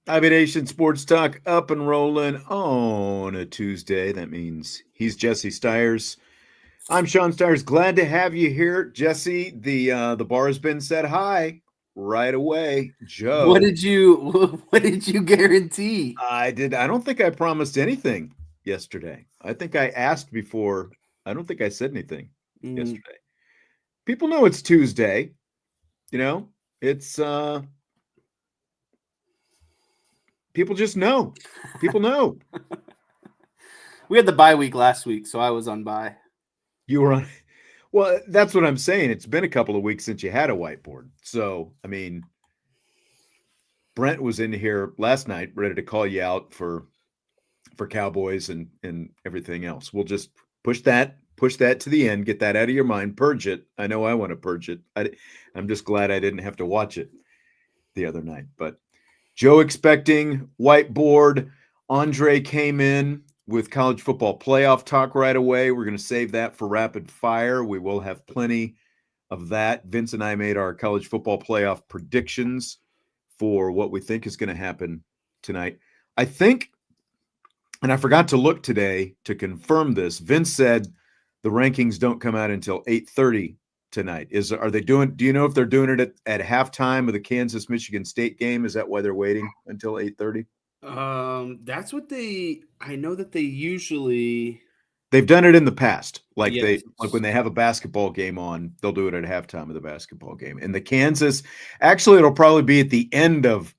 IB Nation Sports Talk up and rolling on a Tuesday. That means he's Jesse Stiers. I'm Sean Stiers. Glad to have you here, Jesse. The bar has been set high right away. What Joe, did you what did you guarantee? I did. I don't think I promised anything yesterday. I think I asked before. I don't think I said anything Mm, yesterday. People know it's Tuesday. You know, it's people just know. People know. we had the bye week last week, so I was on bye. You were on. Well, that's what I'm saying. It's been a couple of weeks since you had a whiteboard. So, I mean, Brent was in here last night ready to call you out for Cowboys and everything else. We'll just push that to the end, get that out of your mind, purge it. I know I want to purge it. I'm just glad I didn't have to watch it the other night. But Joe expecting whiteboard. Andre came in with college football playoff talk right away. We're going to save that for rapid fire. We will have plenty of that. Vince and I made our college football playoff predictions for what we think is going to happen tonight. I think, and I forgot to look today to confirm this. Vince said the rankings don't come out until 8:30 tonight. Are they doing? Do you know if they're doing it at halftime of the Kansas Michigan State game? Is that why they're waiting until 8:30? That's what I know that they usually. They've done it in the past. Yes. Like when they have a basketball game on, they'll do it at halftime of the basketball game. And the Kansas, actually, it'll probably be at the end of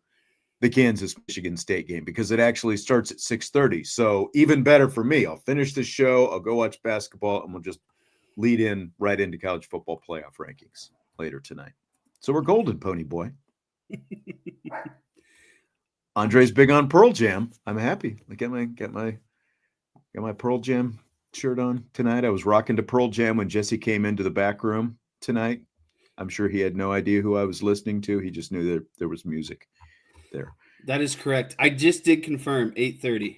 the Kansas Michigan State game because it actually starts at 6:30. So even better for me. I'll finish the show, I'll go watch basketball, and we'll just lead in right into college football playoff rankings later tonight. So we're golden, Pony Boy. Andre's big on Pearl Jam. I'm happy. I got my Pearl Jam shirt on tonight. I was rocking to Pearl Jam when Jesse came into the back room tonight. I'm sure he had no idea who I was listening to. He just knew that there was music there. That is correct. I just did confirm 8:30.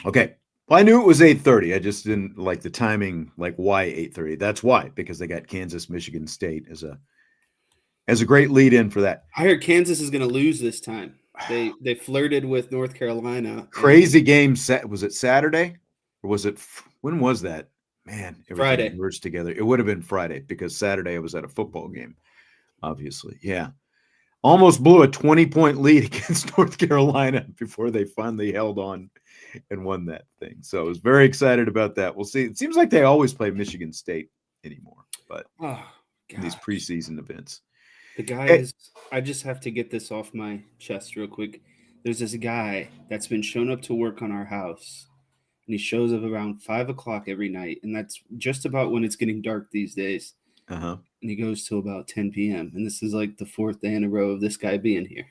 Okay. Well, I knew it was 8:30. I just didn't like the timing, like why 8:30. That's why, because they got Kansas Michigan State as a great lead in for that. I heard Kansas is going to lose this time. They flirted with North Carolina. Crazy game set. Was it Saturday? Or was it when was that? Man, everything Friday. merged together. It would have been Friday because Saturday I was at a football game, obviously. Yeah. Almost blew a 20-point lead against North Carolina before they finally held on and won that thing. So I was very excited about that. We'll see. It seems like they always play Michigan State anymore, but in these preseason events. The guys, I just have to get this off my chest real quick. There's this guy that's been shown up to work on our house, and he shows up around 5 o'clock every night, and that's just about when it's getting dark these days. Uh-huh. And he goes till about 10 p.m. And this is like the fourth day in a row of this guy being here.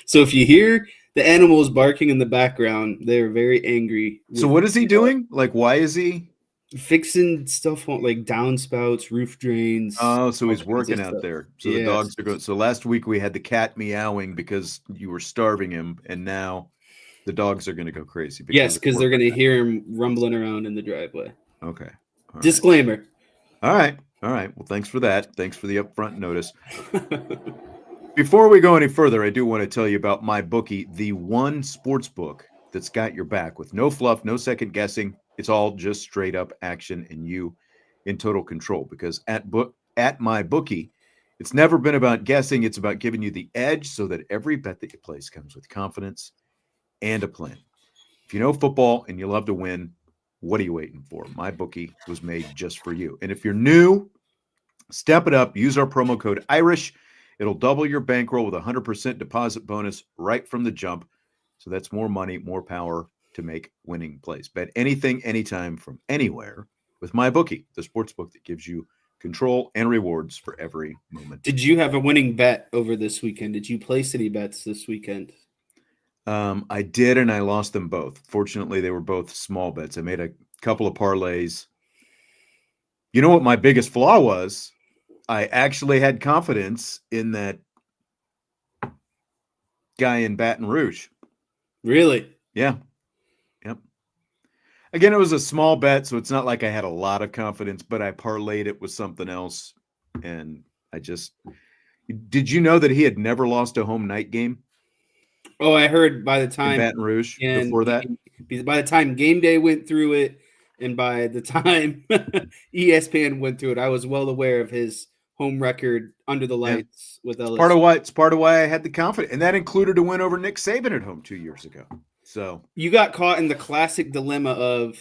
So if you hear the animals barking in the background, they're very angry. So what is he doing? Like, why is he fixing stuff on like downspouts, roof drains? Oh, so he's all kinds of working out stuff. there. So the Yes. dogs are going. So last week we had the cat meowing because you were starving him, and now the dogs are going to go crazy. Yes, of because they're work. going to hear him rumbling around in the driveway. Okay. All right. Disclaimer. All right. All right. Well, thanks for that. Thanks for the upfront notice. Before we go any further, I do want to tell you about MyBookie, the one sports book that's got your back with no fluff, no second guessing. It's all just straight up action and you in total control. Because at MyBookie, it's never been about guessing. It's about giving you the edge so that every bet that you place comes with confidence and a plan. If you know football and you love to win, what are you waiting for? MyBookie was made just for you. And if you're new, step it up. Use our promo code IRISH. It'll double your bankroll with a 100% deposit bonus right from the jump. So that's more money, more power to make winning plays. Bet anything, anytime, from anywhere with MyBookie, the sports book that gives you control and rewards for every moment. Did you have a winning bet over this weekend? Did you place any bets this weekend? I did, and I lost them both. Fortunately, they were both small bets. I made a couple of parlays. You know what my biggest flaw was? I actually had confidence in that guy in Baton Rouge. Really? Yeah. Yep. Again, it was a small bet, so it's not like I had a lot of confidence, but I parlayed it with something else. And did you know that he had never lost a home night game? Oh, I heard by the in time Baton Rouge and before that. by the time game day went through it, and by the time ESPN went through it, I was well aware of his home record under the Yeah. lights with It's LSU. part of why I had the confidence, and that included a win over Nick Saban at home 2 years ago. So You got caught in the classic dilemma of,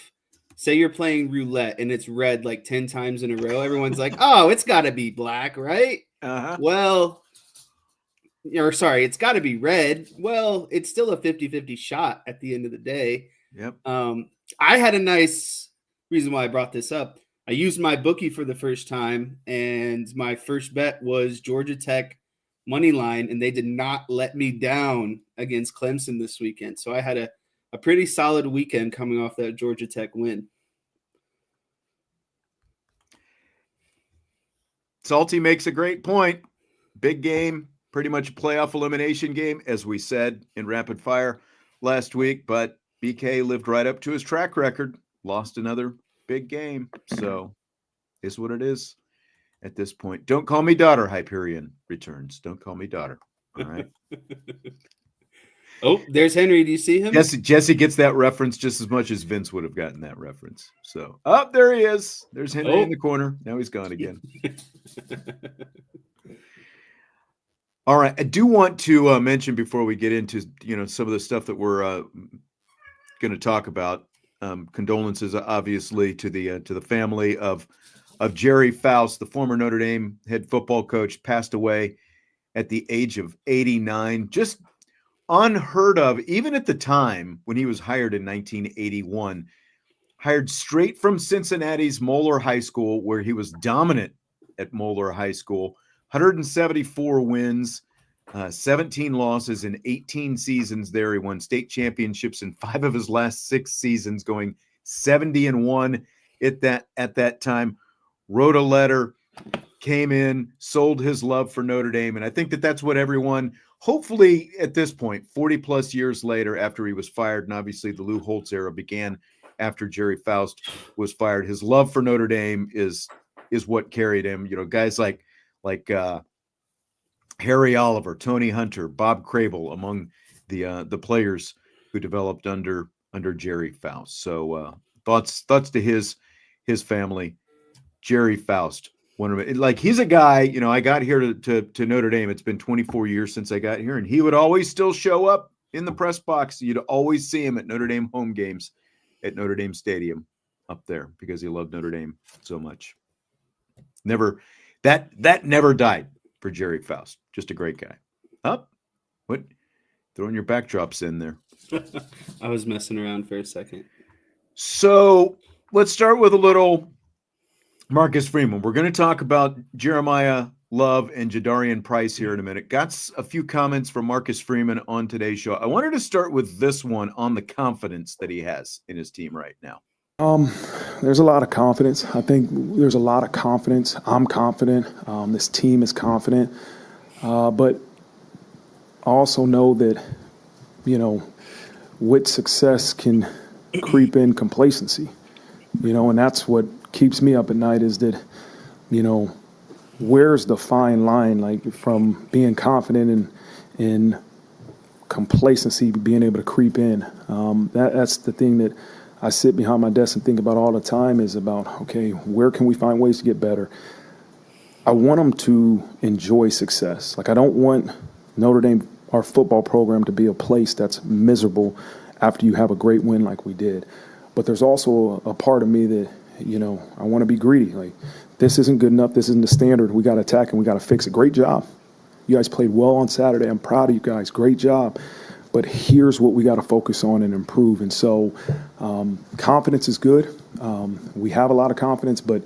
say you're playing roulette and it's red like 10 times in a row. Everyone's like, oh, it's got to be black, right? Well, or sorry, it's got to be red. Well, it's still a 50-50 shot at the end of the day. Yep. I had a nice reason why I brought this up. I used my bookie for the first time, and my first bet was Georgia Tech money line, and they did not let me down against Clemson this weekend. So I had a pretty solid weekend coming off that Georgia Tech win. Salty makes a great point. Big game, pretty much a playoff elimination game, as we said in rapid fire last week, but BK lived right up to his track record, lost another big game. So is what it is at this point. Don't call me daughter, Hyperion returns. Don't call me daughter. All right. Oh, there's Henry. Do you see him? Jesse gets that reference just as much as Vince would have gotten that reference. So, there he is. There's Henry in the corner. Now he's gone again. All right. I do want to mention before we get into, some of the stuff that we're going to talk about. Condolences, obviously, to the family of Gerry Faust, the former Notre Dame head football coach, passed away at the age of 89. Just unheard of, even at the time when he was hired in 1981. Hired straight from Cincinnati's Moeller High School, where he was dominant at Moeller High School. 174 wins, 17 losses in 18 seasons there. He won state championships in 5 of his last 6 seasons, going 70-1 at that time. Wrote a letter, came in, sold his love for Notre Dame, and I think that's what everyone, hopefully at this point, 40 plus years later, after he was fired, and obviously the Lou Holtz era began after Gerry Faust was fired, his love for Notre Dame is what carried him. Guys like Harry Oliver, Tony Hunter, Bob Crable, among the players who developed under Gerry Faust. So thoughts to his family. Gerry Faust, he's a guy, I got here to Notre Dame. It's been 24 years since I got here, and he would always still show up in the press box. You'd always see him at Notre Dame home games at Notre Dame Stadium up there because he loved Notre Dame so much. That never died for Gerry Faust. Just a great guy. What? Throwing your backdrops in there. I was messing around for a second. So let's start with a little Marcus Freeman. We're going to talk about Jeremiyah Love and Jadarian Price here in a minute. Got a few comments from Marcus Freeman on today's show. I wanted to start with this one on the confidence that he has in his team right now. There's a lot of confidence. I think there's a lot of confidence. I'm confident. This team is confident. But I also know that, with success can creep in complacency, and that's what keeps me up at night is that, where's the fine line, from being confident and complacency being able to creep in. That's the thing that I sit behind my desk and think about all the time is about, okay, where can we find ways to get better? I want them to enjoy success. I don't want Notre Dame, our football program, to be a place that's miserable after you have a great win like we did. But there's also a part of me that, I want to be greedy. This isn't good enough. This isn't the standard. We got to attack and we got to fix it. Great job. You guys played well on Saturday. I'm proud of you guys. Great job. But here's what we got to focus on and improve. And so confidence is good. We have a lot of confidence, but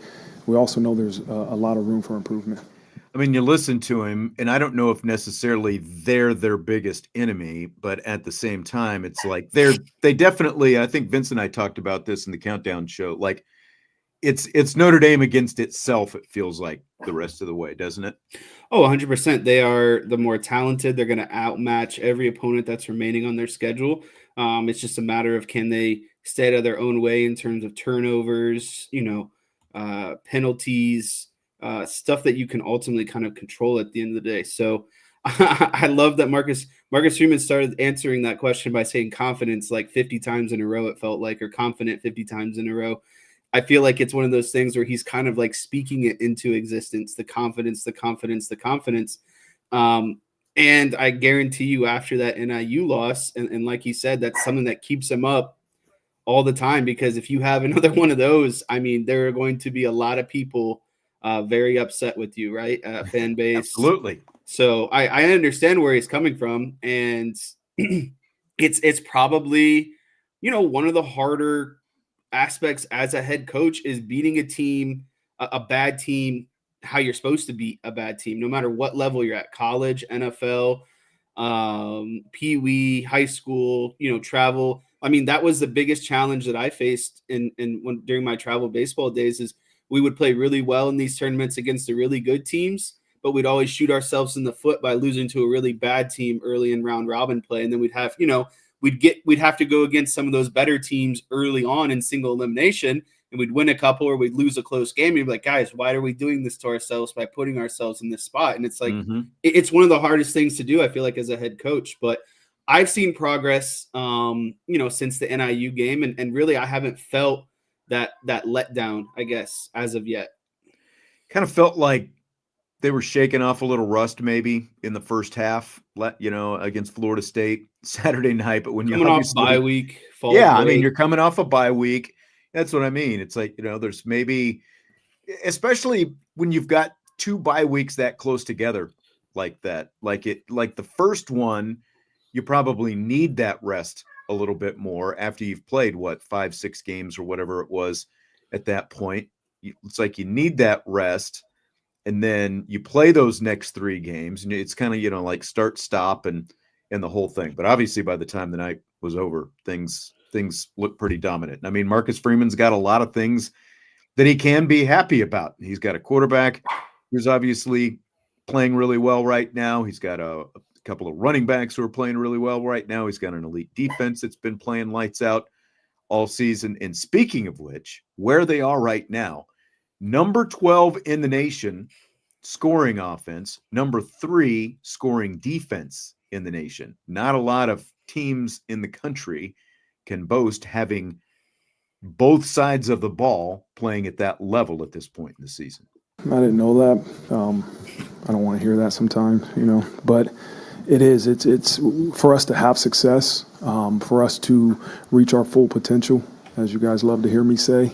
we also know there's a lot of room for improvement. I mean, you listen to him, and I don't know if necessarily they're their biggest enemy, but at the same time, it's like they definitely, I think Vince and I talked about this in the Countdown show, it's Notre Dame against itself, it feels like, the rest of the way, doesn't it? Oh, 100%. They are the more talented. They're going to outmatch every opponent that's remaining on their schedule. It's just a matter of can they stay out of their own way in terms of turnovers, penalties, stuff that you can ultimately kind of control at the end of the day. So I love that Marcus Marcus Freeman started answering that question by saying confidence like 50 times in a row, it felt like, or confident 50 times in a row. I feel like it's one of those things where he's kind of like speaking it into existence, the confidence, the confidence, the confidence. And I guarantee you after that NIU loss, and like he said, that's something that keeps him up all the time, because if you have another one of those, I mean, there are going to be a lot of people very upset with you, right? Fan base. Absolutely. So I understand where he's coming from, and it's probably, one of the harder aspects as a head coach is beating a team, a bad team, how you're supposed to beat a bad team, no matter what level you're at, college, NFL, Pee Wee, high school, travel. I mean, that was the biggest challenge that I faced during my travel baseball days is we would play really well in these tournaments against the really good teams, but we'd always shoot ourselves in the foot by losing to a really bad team early in round robin play. And then we'd have, we'd have to go against some of those better teams early on in single elimination, and we'd win a couple or we'd lose a close game. And you'd be like, guys, why are we doing this to ourselves by putting ourselves in this spot? And it's like, it's one of the hardest things to do, I feel like, as a head coach. But I've seen progress, since the NIU game. And really, I haven't felt that letdown, I guess, as of yet. Kind of felt like they were shaking off a little rust maybe in the first half, against Florida State Saturday night. But when you're coming off bye week, break, I mean, you're coming off a bye week. That's what I mean. It's like, there's maybe, especially when you've got 2 bye weeks that close together like that, like the first one, you probably need that rest a little bit more after you've played 5-6 games or whatever it was at that point. It's like you need that rest. And then you play those next 3 games, and it's kind of, like start, stop, and the whole thing. But obviously, by the time the night was over, things look pretty dominant. I mean, Marcus Freeman's got a lot of things that he can be happy about. He's got a quarterback who's obviously playing really well right now. He's got a couple of running backs who are playing really well right now. He's got an elite defense that's been playing lights out all season. And speaking of which, where they are right now, number 12 in the nation scoring offense, number 3 scoring defense in the nation. Not a lot of teams in the country can boast having both sides of the ball playing at that level at this point in the season. I didn't know that. I don't want to hear that sometimes, but it's for us to have success, for us to reach our full potential, as you guys love to hear me say.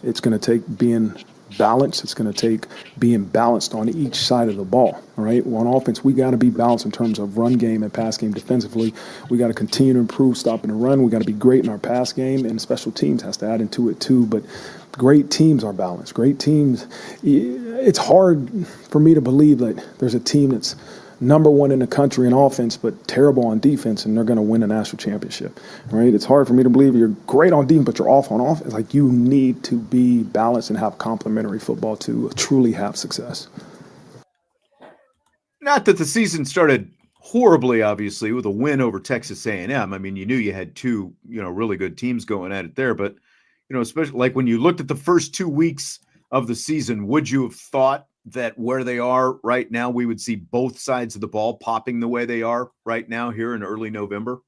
It's going to take being balanced. It's going to take being balanced on each side of the ball. All right. Well, on offense, we got to be balanced in terms of run game and pass game defensively. We got to continue to improve stopping the run. We got to be great in our pass game, and special teams has to add into it too. But great teams are balanced. Great teams. It's hard for me to believe that there's a team that's number 1 in the country in offense, but terrible on defense, and they're going to win a national championship, right? It's hard for me to believe you're great on defense, but you're off on offense. Like, you need to be balanced and have complementary football to truly have success. Not that the season started horribly, obviously, with a win over Texas A&M. I mean, you knew you had 2, really good teams going at it there, but, especially like when you looked at the first 2 weeks of the season, would you have thought that where they are right now, we would see both sides of the ball popping the way they are right now here in early November?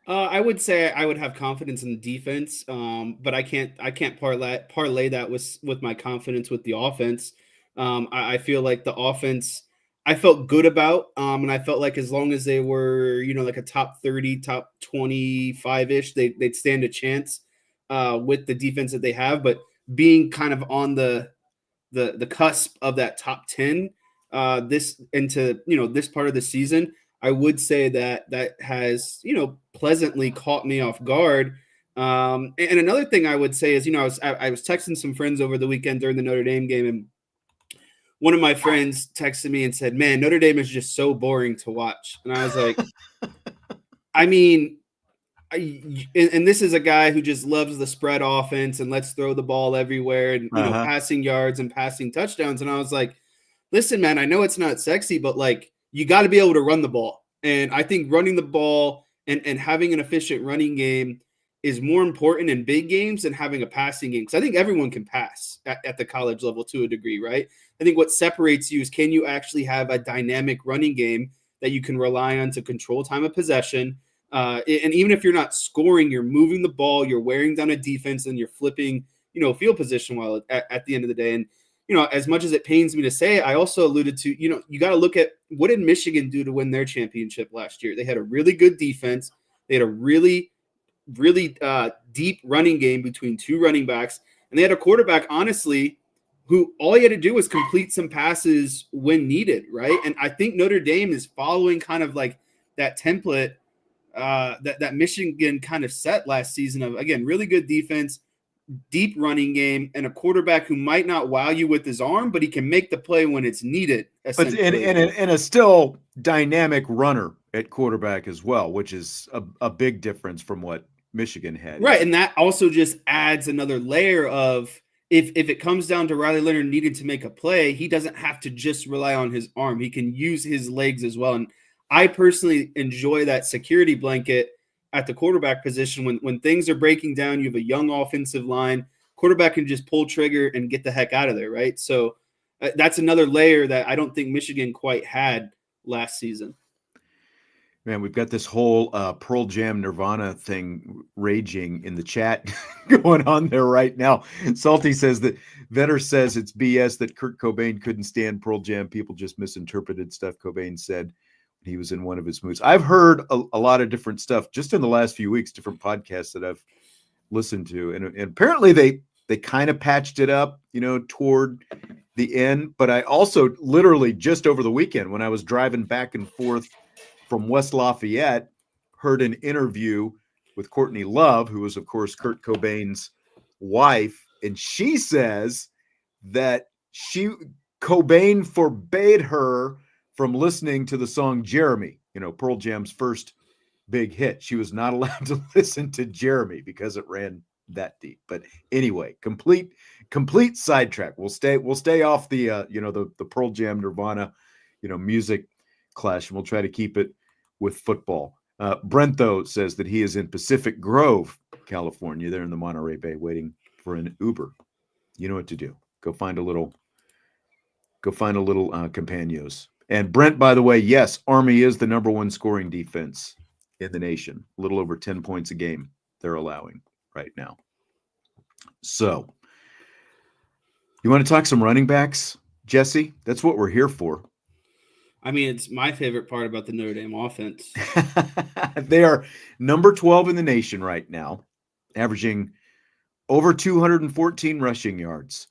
I would say I would have confidence in the defense, but I can't parlay that with my confidence with the offense. I feel like the offense I felt good about, and I felt like as long as they were, like a top 30, top 25-ish, they'd stand a chance with the defense that they have. But being kind of on the cusp of that top 10 this part of the season, I would say that has, pleasantly caught me off guard. And another thing I would say is, I was texting some friends over the weekend during the Notre Dame game, and one of my friends texted me and said, "Man, Notre Dame is just so boring to watch." And I was like, I mean, and this is a guy who just loves the spread offense and let's throw the ball everywhere and passing yards and passing touchdowns. And I was like, listen, man, I know it's not sexy, but like, you got to be able to run the ball. And I think running the ball and having an efficient running game is more important in big games than having a passing game. Because I think everyone can pass at the college level to a degree, right? I think what separates you is, can you actually have a dynamic running game that you can rely on to control time of possession. And even if you're not scoring, you're moving the ball, you're wearing down a defense, and you're flipping, field position while at the end of the day. And, as much as it pains me to say, I also alluded to, you got to look at what did Michigan do to win their championship last year? They had a really good defense. They had a really deep running game between two running backs. And they had a quarterback, honestly, who all he had to do was complete some passes when needed, right? And I think Notre Dame is following kind of like that template that Michigan kind of set last season of, again, really good defense, deep running game, and a quarterback who might not wow you with his arm, but he can make the play when it's needed. But and a still dynamic runner at quarterback as well, which is a big difference from what Michigan had. Right, and that also just adds another layer of if it comes down to Riley Leonard needing to make a play, he doesn't have to just rely on his arm. He can use his legs as well. And I personally enjoy that security blanket at the quarterback position. When things are breaking down, you have a young offensive line, quarterback can just pull trigger and get the heck out of there, right? So that's another layer that I don't think Michigan quite had last season. Man, we've got this whole Pearl Jam Nirvana thing raging in the chat going on there right now. Salty says that Vetter says it's BS that Kurt Cobain couldn't stand Pearl Jam. People just misinterpreted stuff Cobain said when he was in one of his moods. I've heard a lot of different stuff just in the last few weeks, different podcasts that I've listened to. And apparently they kind of patched it up, toward the end. But I also literally just over the weekend when I was driving back and forth from West Lafayette, heard an interview with Courtney Love, who was, of course, Kurt Cobain's wife. And she says that Cobain forbade her from listening to the song Jeremy, Pearl Jam's first big hit. She was not allowed to listen to Jeremy because it ran that deep. But anyway, complete sidetrack. We'll stay off the the Pearl Jam Nirvana, music clash, and we'll try to keep it with football. Brent, though, says that he is in Pacific Grove, California, there in the Monterey Bay, waiting for an Uber. You know what to do. Go find a little Campaños. And Brent, by the way, yes, Army is the number one scoring defense in the nation. A little over 10 points a game they're allowing right now. So, you want to talk some running backs, Jesse? That's what we're here for. I mean, it's my favorite part about the Notre Dame offense. They are number 12 in the nation right now, averaging over 214 rushing yards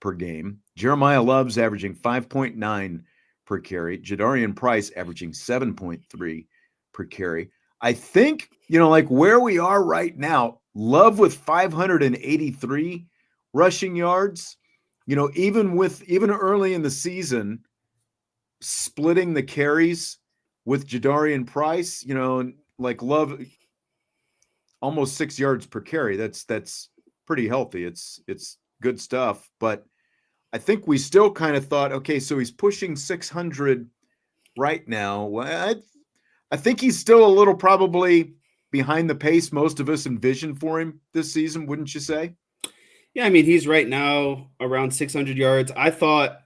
per game. Jeremiyah Love's averaging 5.9 per carry. Jadarian Price averaging 7.3 per carry. I think, like where we are right now, Love with 583 rushing yards, even early in the season, splitting the carries with Jadarian Price, like Love almost 6 yards per carry. That's pretty healthy. It's good stuff. But I think we still kind of thought, okay, so he's pushing 600 right now. Well, I think he's still a little probably behind the pace most of us envisioned for him this season, wouldn't you say? Yeah, I mean, he's right now around 600 yards. I thought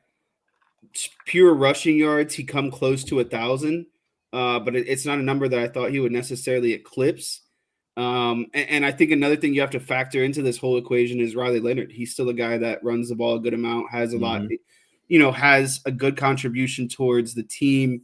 pure rushing yards, he come close to 1,000, but it's not a number that I thought he would necessarily eclipse. And I think another thing you have to factor into this whole equation is Riley Leonard. He's still a guy that runs the ball a good amount, has a lot, has a good contribution towards the team,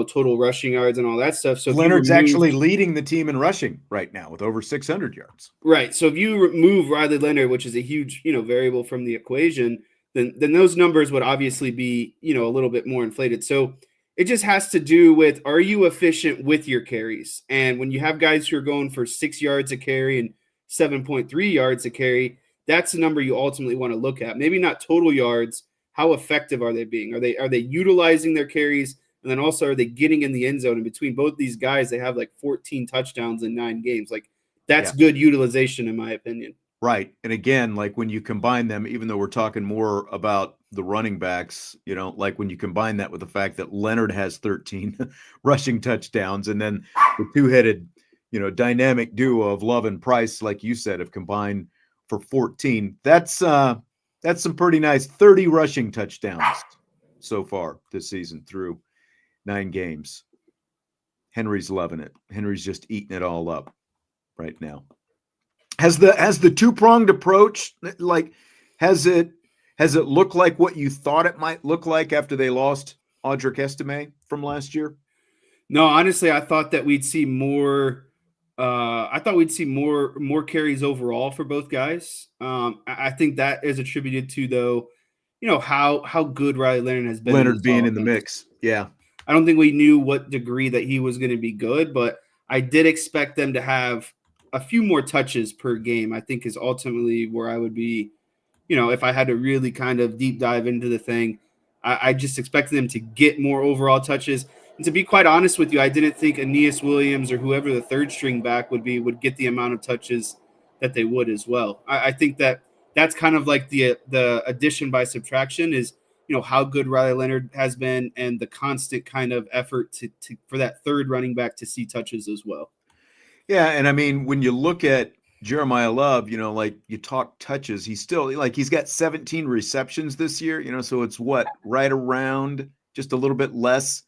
total rushing yards and all that stuff. So Leonard's actually leading the team in rushing right now with over 600 yards. Right. So if you remove Riley Leonard, which is a huge, variable from the equation, then those numbers would obviously be, a little bit more inflated. So it just has to do with, are you efficient with your carries? And when you have guys who are going for 6 yards a carry and 7.3 yards a carry, that's the number you ultimately want to look at. Maybe not total yards. How effective are they being? Are they utilizing their carries? And then also, are they getting in the end zone? And between both these guys, they have like 14 touchdowns in 9 games. Like that's good utilization, in my opinion. Right. And again, like when you combine them, even though we're talking more about the running backs, like when you combine that with the fact that Leonard has 13 rushing touchdowns, and then the two-headed, dynamic duo of Love and Price, like you said, have combined for 14. That's some pretty nice 30 rushing touchdowns so far this season through 9 games. Henry's loving it. Henry's just eating it all up right now. Has the two-pronged approach, like, has it looked like what you thought it might look like after they lost Audric Estime from last year? No, honestly, I thought that we'd see more. I thought we'd see more carries overall for both guys. I think that is attributed to, though, how good Riley Leonard has been. Leonard being in the mix, yeah. I don't think we knew what degree that he was going to be good, but I did expect them to have a few more touches per game. I think is ultimately where I would be. If I had to really kind of deep dive into the thing, I just expected them to get more overall touches. And to be quite honest with you, I didn't think Aeneas Williams or whoever the third string back would get the amount of touches that they would as well. I think that's kind of like the addition by subtraction is, how good Riley Leonard has been and the constant kind of effort to for that third running back to see touches as well. Yeah, and I mean, when you look at Jeremiyah Love, like you talk touches, he's still like he's got 17 receptions this year, so it's right around just a little bit less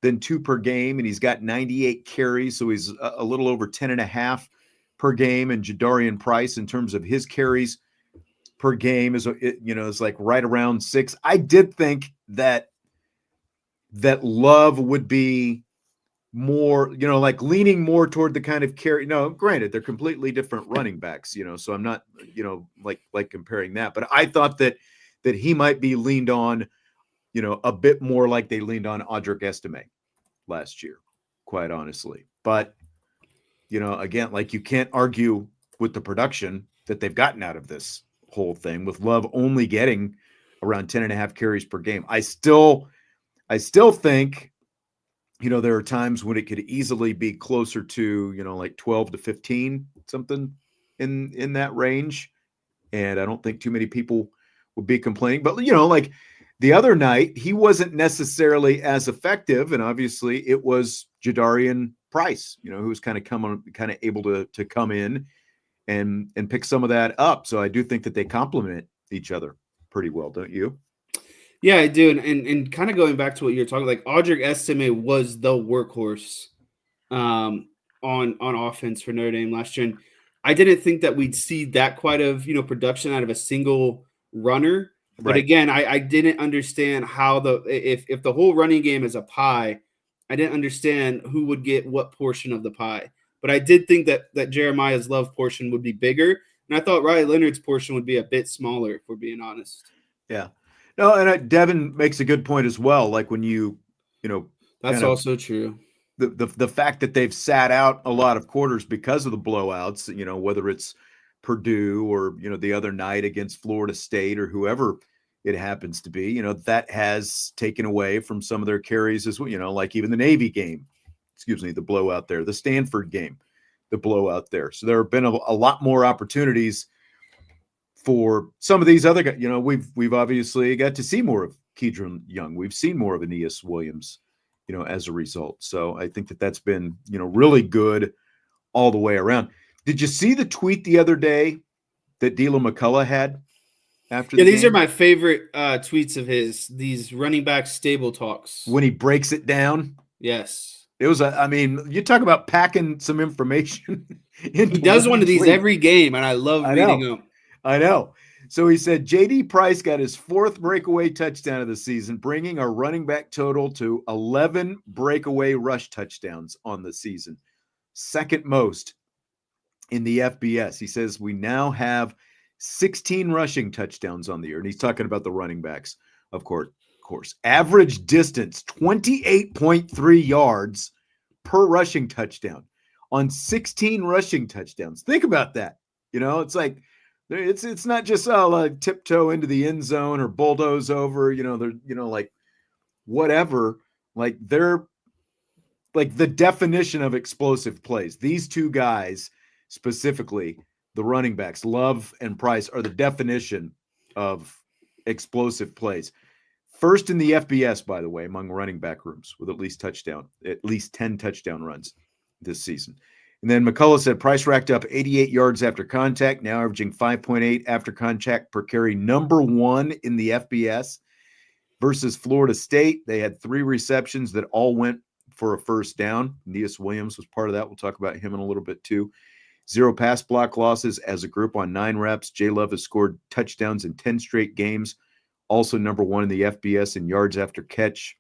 than 2 per game, and he's got 98 carries, so he's a little over 10.5 per game. And Jadarian Price, in terms of his carries per game, is like right around 6. I did think that Love would be more, like leaning more toward the kind of carry. No, granted, they're completely different running backs, so I'm not, like comparing that. But I thought that he might be leaned on, a bit more like they leaned on Audric Estime last year, quite honestly. But, again, like you can't argue with the production that they've gotten out of this whole thing, with Love only getting around 10.5 carries per game. I still think, there are times when it could easily be closer to, like 12 to 15, something in that range. And I don't think too many people would be complaining. But, like the other night, he wasn't necessarily as effective. And obviously it was Jadarian Price, who was kind of able to come in and pick some of that up. So I do think that they complement each other pretty well, don't you? Yeah, I do. And kind of going back to what you're talking, like Audric Estime was the workhorse on offense for Notre Dame last year. And I didn't think that we'd see that quite of, production out of a single runner. But again, I didn't understand how if the whole running game is a pie, I didn't understand who would get what portion of the pie. But I did think that Jeremiah's Love portion would be bigger. And I thought Riley Leonard's portion would be a bit smaller, if we're being honest. Yeah. No, and Devin makes a good point as well. Like when that's also true. The fact that they've sat out a lot of quarters because of the blowouts, whether it's Purdue or, the other night against Florida State or whoever it happens to be, that has taken away from some of their carries as well, like even the Navy game, the blowout there, the Stanford game, the blowout there. So there have been a lot more opportunities for some of these other guys. We've obviously got to see more of Kedron Young. We've seen more of Aeneas Williams, as a result. So I think that's been, really good all the way around. Did you see the tweet the other day that D'Lo McCulla had after the game? These are my favorite tweets of his, these running back stable talks. When he breaks it down? Yes. It was you talk about packing some information. He does one of these every game, and I love reading them. I know. So he said, J.D. Price got his 4th breakaway touchdown of the season, bringing our running back total to 11 breakaway rush touchdowns on the season. Second most in the FBS. He says we now have 16 rushing touchdowns on the year. And he's talking about the running backs, of course. Average distance, 28.3 yards per rushing touchdown on 16 rushing touchdowns. Think about that. It's like, it's not just like tiptoe into the end zone or bulldoze over, they're, like whatever, like they're like the definition of explosive plays. These two guys, specifically the running backs, Love and Price, are the definition of explosive plays. First in the FBS, by the way, among running back rooms with at least 10 touchdown runs this season. And then McCulla said Price racked up 88 yards after contact, now averaging 5.8 after contact per carry, number 1 in the FBS. Versus Florida State, they had 3 receptions that all went for a first down. Neas Williams was part of that. We'll talk about him in a little bit too. 0 pass block losses as a group on 9 reps. J Love has scored touchdowns in 10 straight games. Also number 1 in the FBS in yards after catch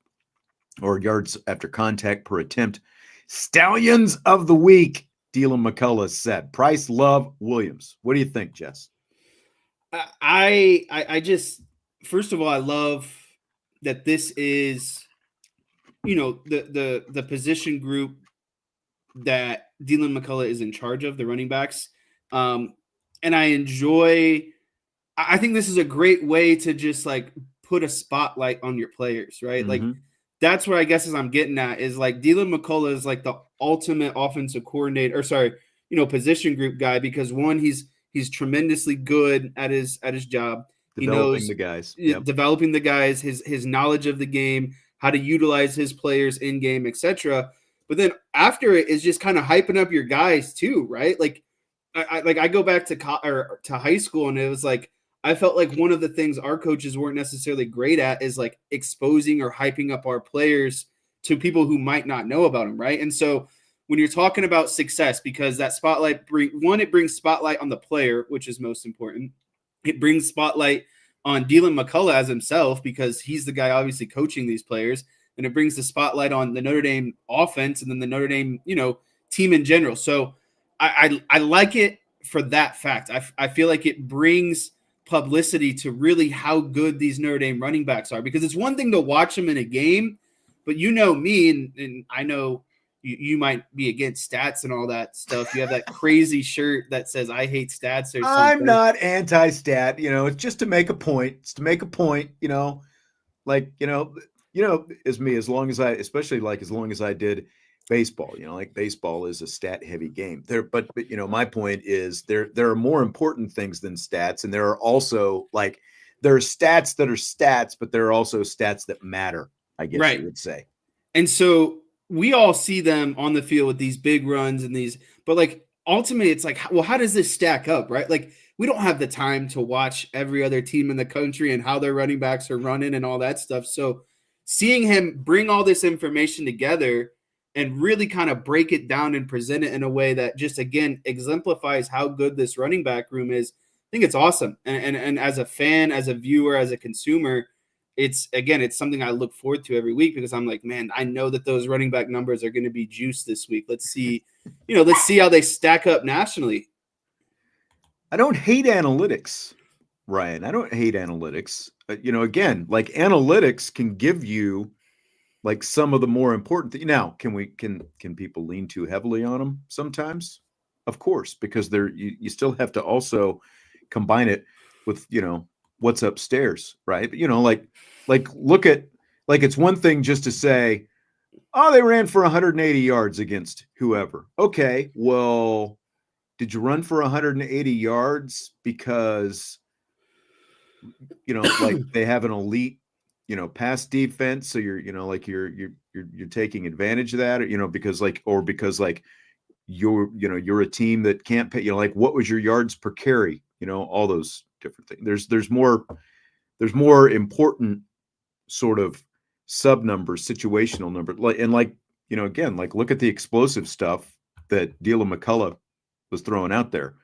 or yards after contact per attempt. Stallions of the week, Dylan McCulla said. Price, Love, Williams. What do you think, Jess? I just, first of all, I love that this is, the position group that Dylan McCulla is in charge of, the running backs. And I think this is a great way to just like put a spotlight on your players, right? Mm-hmm. Like that's where I guess as I'm getting at is like Dylan McCulla is like the ultimate offensive coordinator, position group guy, because one, he's tremendously good at his job. Developing the guys. Yep. Developing the guys, his knowledge of the game, how to utilize his players in game, etc. But then after it is just kind of hyping up your guys too, right? Like I go back to high school, and it was like I felt like one of the things our coaches weren't necessarily great at is like exposing or hyping up our players to people who might not know about them, right? And so when you're talking about success, because that spotlight it brings spotlight on the player, which is most important. It brings spotlight on Dylan McCulla as himself, because he's the guy obviously coaching these players, and it brings the spotlight on the Notre Dame offense and then the Notre Dame, team in general. So I like it for that fact. I feel like it brings publicity to really how good these Notre Dame running backs are, because it's one thing to watch them in a game, but me, and I know you might be against stats and all that stuff. You have that crazy shirt that says "I hate stats" or something. I'm not anti-stat. It's just to make a point. It's to make a point. As me, as long as I did baseball. Like baseball is a stat-heavy game. But my point is there are more important things than stats, and there are also there are stats that are stats, but there are also stats that matter, I guess you would say. And so we all see them on the field with these big runs and but ultimately it's like, well, how does this stack up, right? Like we don't have the time to watch every other team in the country and how their running backs are running and all that stuff. So seeing him bring all this information together and really kind of break it down and present it in a way that just, again, exemplifies how good this running back room is, I think it's awesome. And as a fan, as a viewer, as a consumer, it's something I look forward to every week, because I'm like, man, I know that those running back numbers are going to be juiced this week. Let's see how they stack up nationally. I don't hate analytics, Ryan. I don't hate analytics. Again, analytics can give you some of the more important things. Now, can people lean too heavily on them sometimes? Of course, because you still have to also combine it with, what's upstairs, right? But look at it's one thing just to say, oh, they ran for 180 yards against whoever. Okay, well, did you run for 180 yards because they have an elite pass defense, so you're taking advantage of that, because you're a team that can't pay, what was your yards per carry, all those different things. There's more important sort of sub numbers, situational number, again, look at the explosive stuff that Dylan McCulla was throwing out there.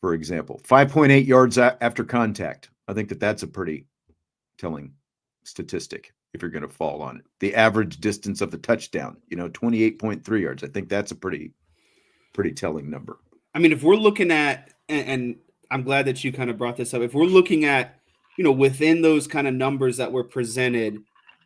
For example, 5.8 yards after contact. I think that's a pretty telling statistic if you're going to fall on it. The average distance of the touchdown, 28.3 yards. I think that's a pretty telling number. I mean, if we're looking at, and I'm glad that you kind of brought this up, if we're looking at, within those kind of numbers that were presented,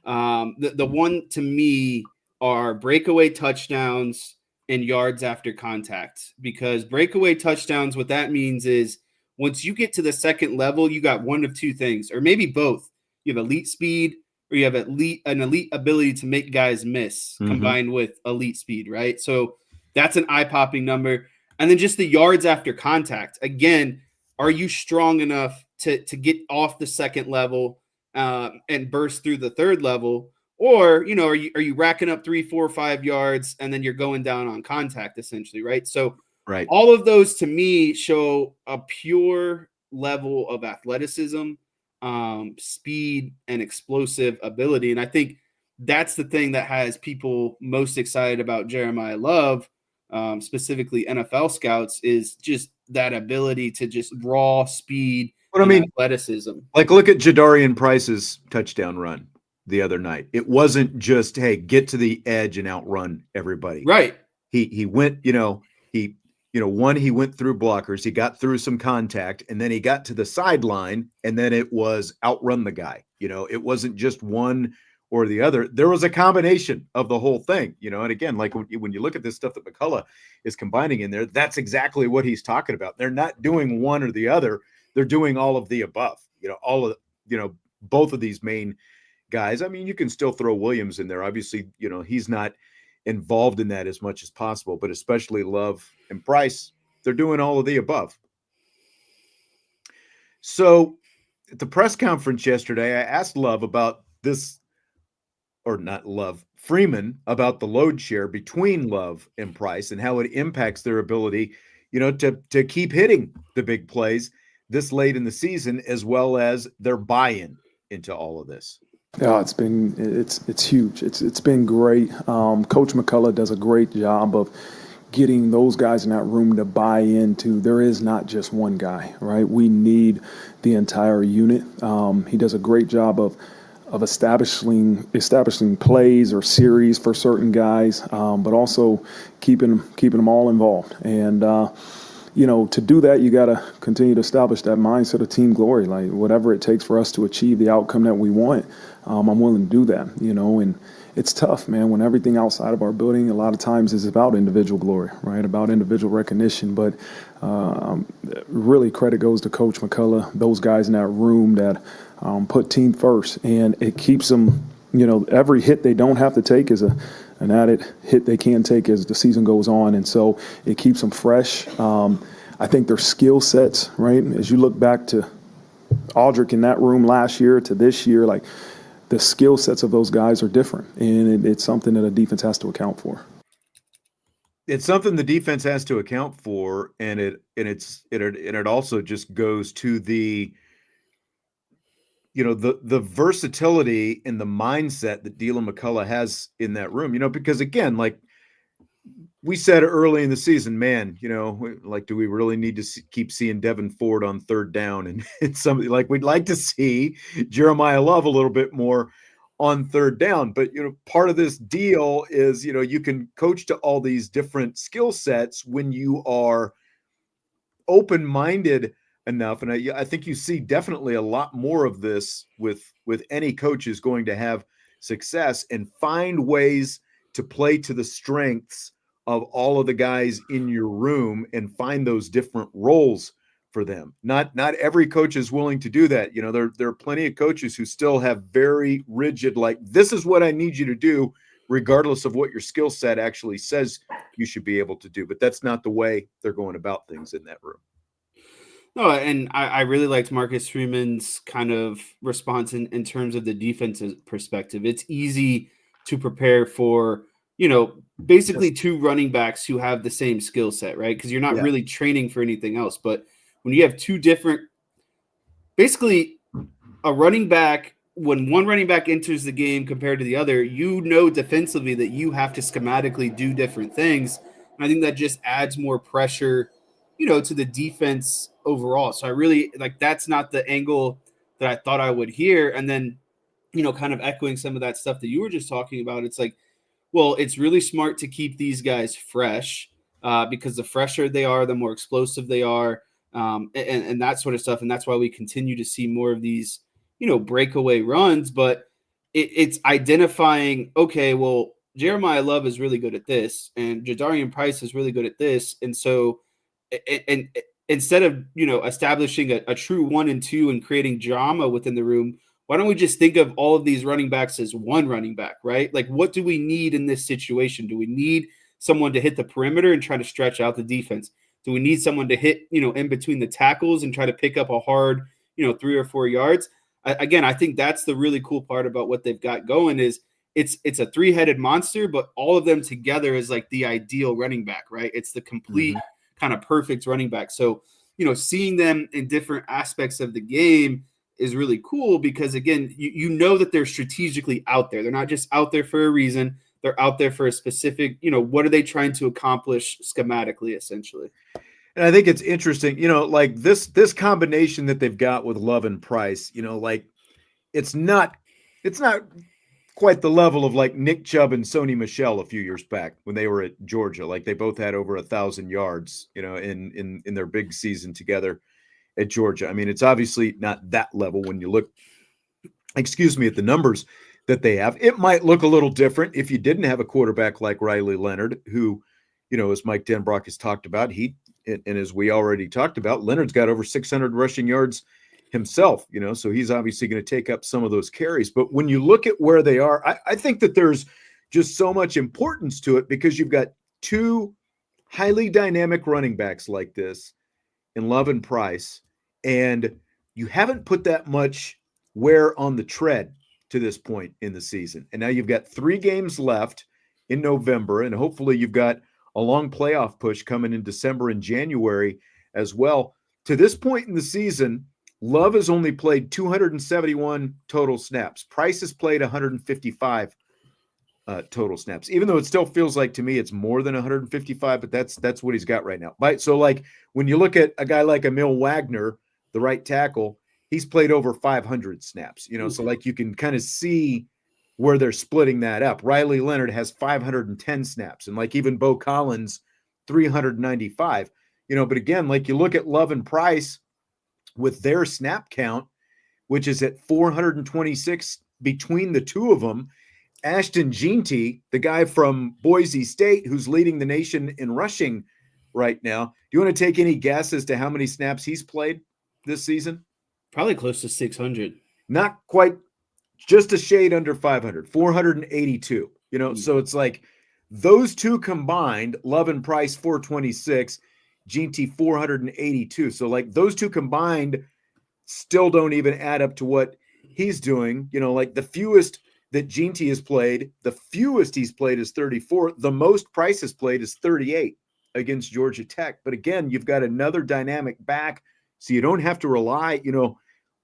the one to me are breakaway touchdowns and yards after contact, because breakaway touchdowns, what that means is once you get to the second level, you got one of two things, or maybe both. You have elite speed, or you have an elite ability to make guys miss, combined with elite speed, right? So that's an eye-popping number. And then just the yards after contact. Again, are you strong enough to get off the second level and burst through the third level? Or, are you racking up 3, 4, 5 yards and then you're going down on contact, essentially, right? So all of those to me show a pure level of athleticism, speed, and explosive ability. And I think that's the thing that has people most excited about Jeremiyah Love, specifically NFL scouts, is just that ability to just raw speed and athleticism. Like, look at Jadarian Price's touchdown run the other night. It wasn't just, hey, get to the edge and outrun everybody. Right. He went, he went through blockers, he got through some contact, and then he got to the sideline, and then it was outrun the guy. It wasn't just one or the other. There was a combination of the whole thing, and again, like when you look at this stuff that McCulla is combining in there, that's exactly what he's talking about. They're not doing one or the other. They're doing all of the above, both of these main guys. I mean, you can still throw Williams in there. Obviously, he's not involved in that as much as possible, but especially Love and Price, they're doing all of the above. So at the press conference yesterday, I asked Love about this, or not Love, Freeman, about the load share between Love and Price and how it impacts their ability, to keep hitting the big plays this late in the season, as well as their buy-in into all of this. Yeah, it's huge. It's been great. Coach McCulla does a great job of getting those guys in that room to buy into. There is not just one guy, right? We need the entire unit. He does a great job of establishing plays or series for certain guys, but also keeping them all involved. And to do that, you got to continue to establish that mindset of team glory. Like, whatever it takes for us to achieve the outcome that we want, I'm willing to do that. And it's tough, man, when everything outside of our building a lot of times is about individual glory, right? About individual recognition. But really, credit goes to Coach McCulla, those guys in that room that put team first, and it keeps them. Every hit they don't have to take is an added hit they can take as the season goes on, and so it keeps them fresh. I think their skill sets, right? As you look back to Aldrich in that room last year to this year, like, the skill sets of those guys are different, and it's something that a defense has to account for. It's something the defense has to account for, and it also just goes to the the versatility and the mindset that Dylan McCulla has in that room. Because again, like we said early in the season, man, like, do we really need to keep seeing Devin Ford on third down? And it's something like we'd like to see Jeremiyah Love a little bit more on third down. But, part of this deal is, you can coach to all these different skill sets when you are open-minded enough. And I think you see definitely a lot more of this with any coach is going to have success and find ways to play to the strengths of all of the guys in your room and find those different roles for them. Not every coach is willing to do that. There are plenty of coaches who still have very rigid, like, this is what I need you to do, regardless of what your skill set actually says you should be able to do. But that's not the way they're going about things in that room. No, and I really liked Marcus Freeman's kind of response in terms of the defensive perspective. It's easy to prepare for, basically two running backs who have the same skill set, right? Because you're not really training for anything else. But when you have two different, basically a running back, when one running back enters the game compared to the other, defensively that you have to schematically do different things. And I think that just adds more pressure, to the defense overall. So I really that's not the angle that I thought I would hear. And then, kind of echoing some of that stuff that you were just talking about, it's like, well, it's really smart to keep these guys fresh because the fresher they are, the more explosive they are, and that sort of stuff. And that's why we continue to see more of these, breakaway runs. But it's identifying, okay, well, Jeremiyah Love is really good at this, and Jadarian Price is really good at this. And so, and instead of, establishing a true 1 and 2 and creating drama within the room, why don't we just think of all of these running backs as one running back, right? Like, what do we need in this situation? Do we need someone to hit the perimeter and try to stretch out the defense? Do we need someone to hit, in between the tackles and try to pick up a hard, 3 or 4 yards? Again, I think that's the really cool part about what they've got going is it's a three-headed monster, but all of them together is like the ideal running back, right? It's the complete kind of perfect running back. So, seeing them in different aspects of the game is really cool because, again, you know that they're strategically out there. They're not just out there for a reason. They're out there for a specific, what are they trying to accomplish schematically, essentially? And I think it's interesting, like this combination that they've got with Love and Price, like it's not quite the level of like Nick Chubb and Sony Michel a few years back when they were at Georgia. Like they both had over 1,000 yards, in their big season together at Georgia. I mean, it's obviously not that level when you look, at the numbers that they have. It might look a little different if you didn't have a quarterback like Riley Leonard, who, as Mike Denbrock has talked about, and as we already talked about, Leonard's got over 600 rushing yards himself, so he's obviously going to take up some of those carries. But when you look at where they are, I think that there's just so much importance to it because you've got two highly dynamic running backs like this in Love and Price, and you haven't put that much wear on the tread to this point in the season. And now you've got 3 games left in November, and hopefully you've got a long playoff push coming in December and January as well. To this point in the season, Love has only played 271 total snaps. Price has played 155 total snaps, even though it still feels like to me it's more than 155, but that's what he's got right now. Right? So like when you look at a guy like Emil Wagner, the right tackle, he's played over 500 snaps, so like you can kind of see where they're splitting that up. Riley Leonard has 510 snaps, and like even Bo Collins, 395, but again, like you look at Love and Price with their snap count, which is at 426 between the two of them. Ashton Jeanty, the guy from Boise State, who's leading the nation in rushing right now. Do you want to take any guess as to how many snaps he's played this season? Probably close to 600. Not quite, just a shade under 500, 482, so it's like those two combined, Love and Price 426, Jeanty 482. So like those two combined still don't even add up to what he's doing. Like the fewest that Jeanty has played, the fewest he's played is 34. The most Price has played is 38 against Georgia Tech. But again, you've got another dynamic back, so you don't have to rely,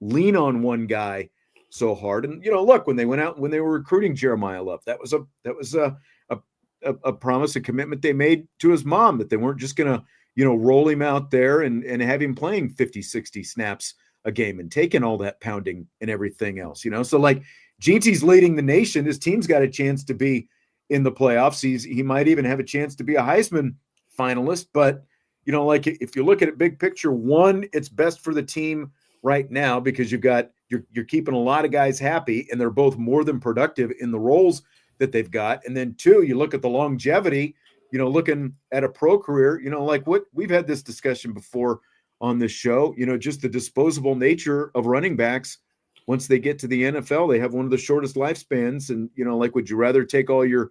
lean on one guy so hard. And look, when they went out, when they were recruiting Jeremiyah Love, that was a promise, a commitment they made to his mom that they weren't just gonna roll him out there and have him playing 50, 60 snaps a game and taking all that pounding and everything else. So like Jeanty's leading the nation. His team's got a chance to be in the playoffs. He might even have a chance to be a Heisman finalist. But like if you look at it big picture, one, it's best for the team right now because you're keeping a lot of guys happy and they're both more than productive in the roles that they've got. And then 2, you look at the longevity, looking at a pro career, like what we've had this discussion before on this show, just the disposable nature of running backs. Once they get to the NFL, they have one of the shortest lifespans. And, like, would you rather take all your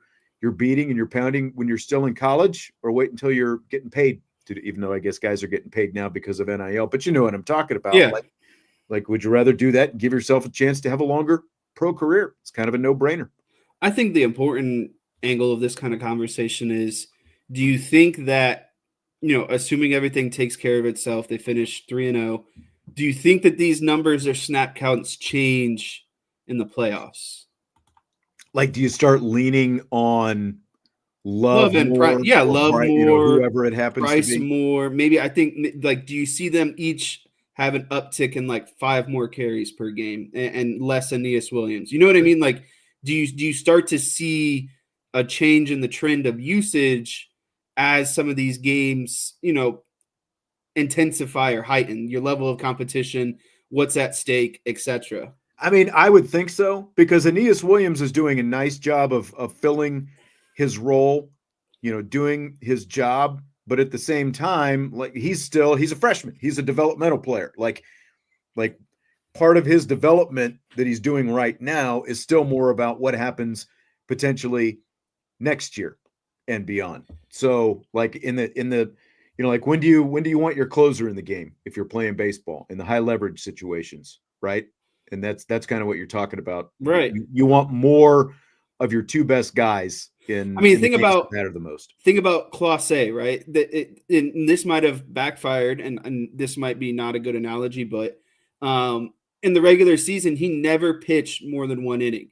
beating and your pounding when you're still in college or wait until you're getting paid even though I guess guys are getting paid now because of NIL, but you know what I'm talking about. Yeah. Like, would you rather do that and give yourself a chance to have a longer pro career? It's kind of a no-brainer. I think the important angle of this kind of conversation is, do you think that, assuming everything takes care of itself, they finish 3-0, do you think that these numbers or snap counts change in the playoffs? Like, do you start leaning on Love and more? Price? Yeah, Love Price, more. Whoever it happens Price to be. more. Maybe I think, like, do you see them each have an uptick in like 5 more carries per game and less Aeneas Williams? You know what I mean? Like, do you start to see a change in the trend of usage as some of these games, intensify or heighten your level of competition, what's at stake, etc.? I mean, I would think so because Aeneas Williams is doing a nice job of filling his role, doing his job. But at the same time, like he's a freshman. He's a developmental player. Like part of his development that he's doing right now is still more about what happens potentially next year and beyond. So like in the like when do you want your closer in the game if you're playing baseball in the high leverage situations, right? And that's kind of what you're talking about. Right. You want more of your 2 best guys in. I mean, think about matter the most. Think about Class A, right? And this might have backfired, and this might be not a good analogy, but in the regular season, he never pitched more than 1 inning.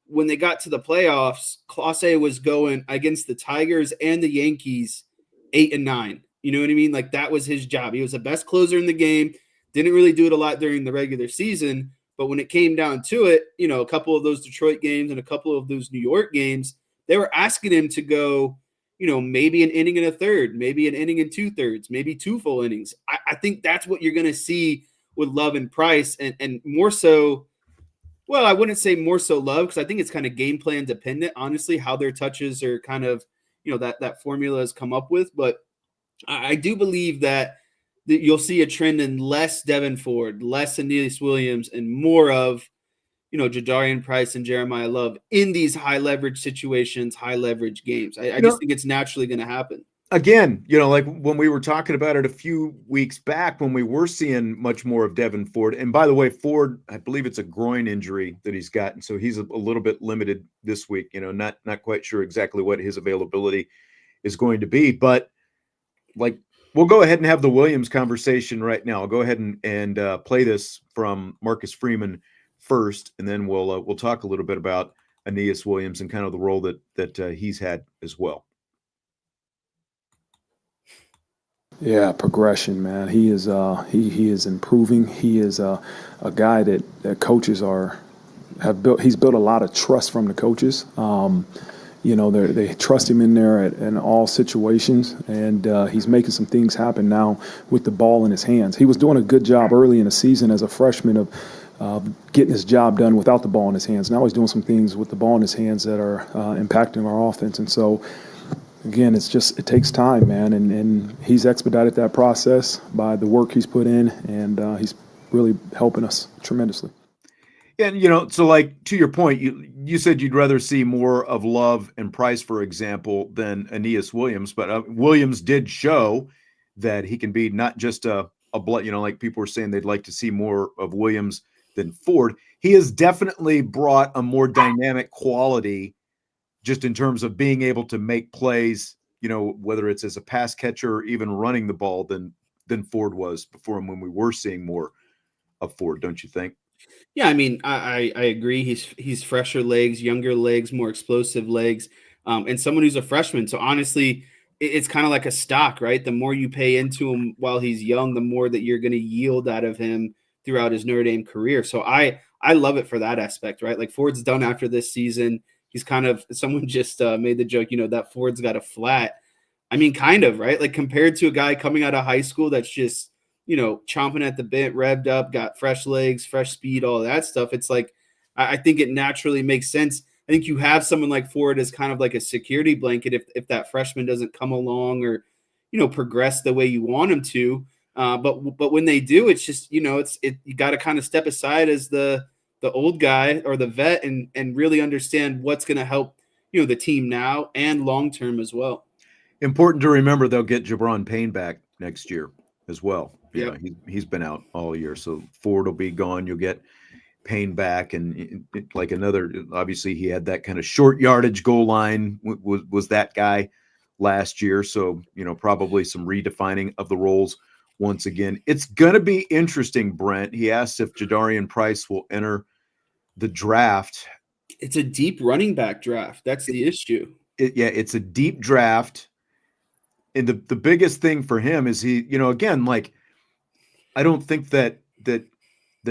When they got to the playoffs, Clase was going against the Tigers and the Yankees 8 and 9. You know what I mean? Like, that was his job. He was the best closer in the game. Didn't really do it a lot during the regular season, but when it came down to it, you know, a couple of those Detroit games and a couple of those New York games, they were asking him to go, you know, maybe an inning and a third, maybe an inning and 2/3, maybe 2 full innings. I think that's what you're going to see with Love and Price, and more so. Well, I wouldn't say more so Love, because I think it's kind of game plan dependent, honestly, how their touches are kind of, you know, that formula has come up with. But I do believe that you'll see a trend in less Devin Ford, less Aeneas Williams, and more of, you know, Jadarian Price and Jeremiyah Love in these high leverage situations, high leverage games. I just think it's naturally going to happen. Again, you know, like when we were talking about it a few weeks back, when we were seeing much more of Devin Ford. And by the way, Ford, I believe it's a groin injury that he's got, and so he's a little bit limited this week. You know, not quite sure exactly what his availability is going to be, but like, we'll go ahead and have the Williams conversation right now. I'll go ahead and play this from Marcus Freeman first, and then we'll talk a little bit about Aeneas Williams and kind of the role that he's had as well. Yeah, progression, man. He is he is improving. He is a guy that coaches have built. He's built a lot of trust from the coaches. You know, they trust him in there in all situations, and he's making some things happen now with the ball in his hands. He was doing a good job early in the season as a freshman of getting his job done without the ball in his hands. Now he's doing some things with the ball in his hands that are impacting our offense, and so. Again, it takes time, man, and he's expedited that process by the work he's put in, and he's really helping us tremendously. And, you know, so like to your point, you said you'd rather see more of Love and Price, for example, than Aeneas Williams, but Williams did show that he can be not just a blood, you know, like people were saying they'd like to see more of Williams than Ford. He has definitely brought a more dynamic quality just in terms of being able to make plays, you know, whether it's as a pass catcher or even running the ball than Ford was before him, when we were seeing more of Ford, don't you think? Yeah, I mean, I agree. He's fresher legs, younger legs, more explosive legs, and someone who's a freshman. So honestly, it's kind of like a stock, right? The more you pay into him while he's young, the more that you're going to yield out of him throughout his Notre Dame career. So I love it for that aspect, right? Like, Ford's done after this season. He's kind of, someone just made the joke, you know, that Ford's got a flat. I mean, kind of, right? Like, compared to a guy coming out of high school that's just, you know, chomping at the bit, revved up, got fresh legs, fresh speed, all that stuff. It's like, I think it naturally makes sense. I think you have someone like Ford as kind of like a security blanket if that freshman doesn't come along or, you know, progress the way you want him to. But when they do, it's just, you know, you got to kind of step aside as the old guy or the vet and really understand what's going to help, you know, the team now and long-term as well. Important to remember they'll get Jabron Payne back next year as well. Yeah, he's been out all year, so Ford will be gone. You'll get Payne back, and like another. Obviously, he had that kind of short yardage goal line. Was that guy last year? So, you know, probably some redefining of the roles once again. It's gonna be interesting. Brent, he asked if Jadarian Price will enter the draft. it's a deep running back draft. That's the issue. It's a deep draft. And the biggest thing for him is he, you know, again, like, I don't think that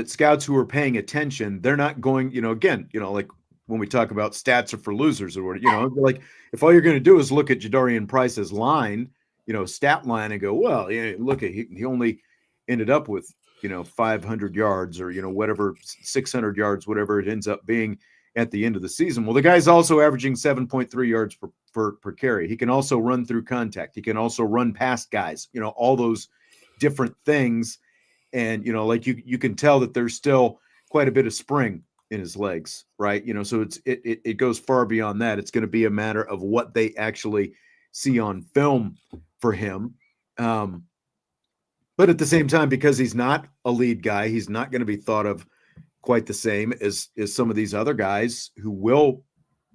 scouts who are paying attention, they're not going, you know, again, you know, like when we talk about stats are for losers or what, you know, like if all you're going to do is look at Jadarian Price's line, you know, stat line and go, well, yeah, look at he only ended up with, you know, 500 yards or, you know, whatever, 600 yards, whatever it ends up being at the end of the season. Well, the guy's also averaging 7.3 yards per carry. He can also run through contact. He can also run past guys, you know, all those different things. And, you know, like you can tell that there's still quite a bit of spring in his legs, right? You know, so it goes far beyond that. It's going to be a matter of what they actually see on film for him. But at the same time, because he's not a lead guy, he's not going to be thought of quite the same as some of these other guys who will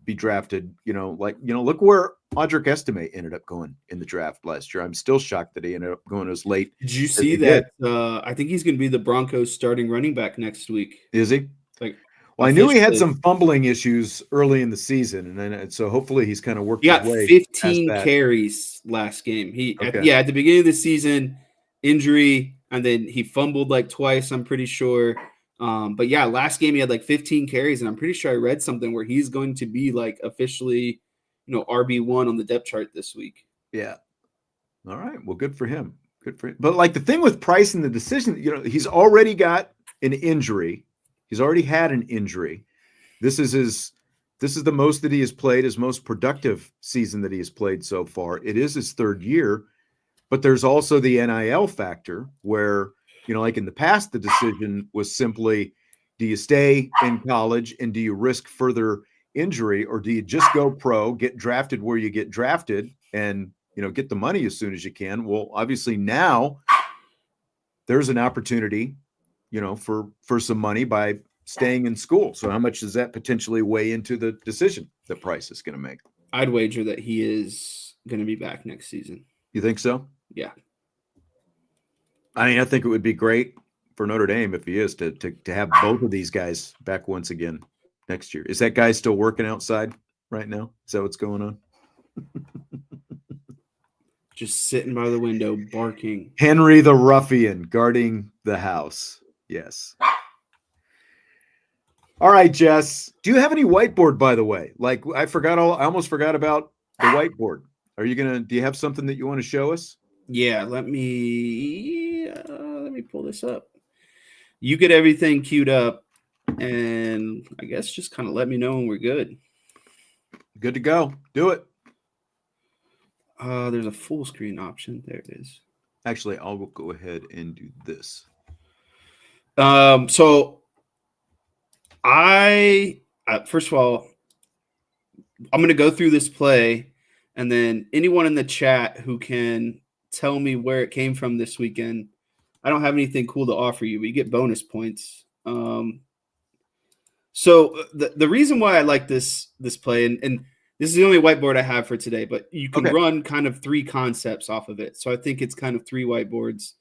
be drafted. You know, like, you know, look where Audric Estime ended up going in the draft last year. I'm still shocked that he ended up going as late. Did you as see he that? did. I think he's going to be the Broncos starting running back next week. Is he? Like, well, I knew he had officially. some fumbling issues early in the season, and then so hopefully he's kind of worked He his got way 15 past that. carries last game. Okay. At the beginning of the season, injury, and then he fumbled like twice, I'm pretty sure. But yeah, last game he had like 15 carries, and I'm pretty sure I read something where he's going to be like officially, RB1 on the depth chart this week. Yeah. All right. Well, good for him. Good for him. But like the thing with Price and the decision, he's already got an injury. He's already had an injury. This is the most that he has played, his most productive season that he has played so far. It is his third year, but there's also the NIL factor where, like in the past, the decision was simply, do you stay in college and do you risk further injury, or do you just go pro, get drafted where you get drafted, and get the money as soon as you can? Well, obviously now there's an opportunity, for some money by staying in school. So how much does that potentially weigh into the decision that Price is going to make? I'd wager that he is going to be back next season. You think so? Yeah. I mean, I think it would be great for Notre Dame if he is to have both of these guys back once again next year. Is that guy still working outside right now? Is that what's going on? Just sitting by the window barking. Henry the ruffian guarding the house. Yes. All right, Jess. Do you have any whiteboard, by the way? Like I almost forgot about the whiteboard. Do you have something that you want to show us? Yeah, let me pull this up. You get everything queued up, and I guess just kind of let me know when we're good. Good to go. Do it. There's a full screen option. There it is. Actually, I'll go ahead and do this. So first of all, I'm going to go through this play, and then anyone in the chat who can tell me where it came from this weekend. I don't have anything cool to offer you, but you get bonus points. So the reason why I like this play, and this is the only whiteboard I have for today, but you can run kind of three concepts off of it. So I think it's kind of three whiteboards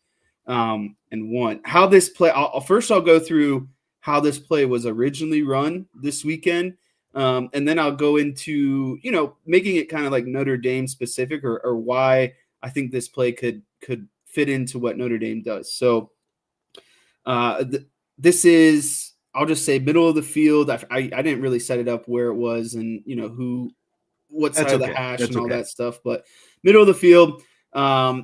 and one. How this play, I'll go through how this play was originally run this weekend. And then I'll go into, making it kind of like Notre Dame specific or why I think this play could fit into what Notre Dame does. So this is, I'll just say middle of the field. I didn't really set it up where it was and, what side of the hash and all that stuff. But middle of the field,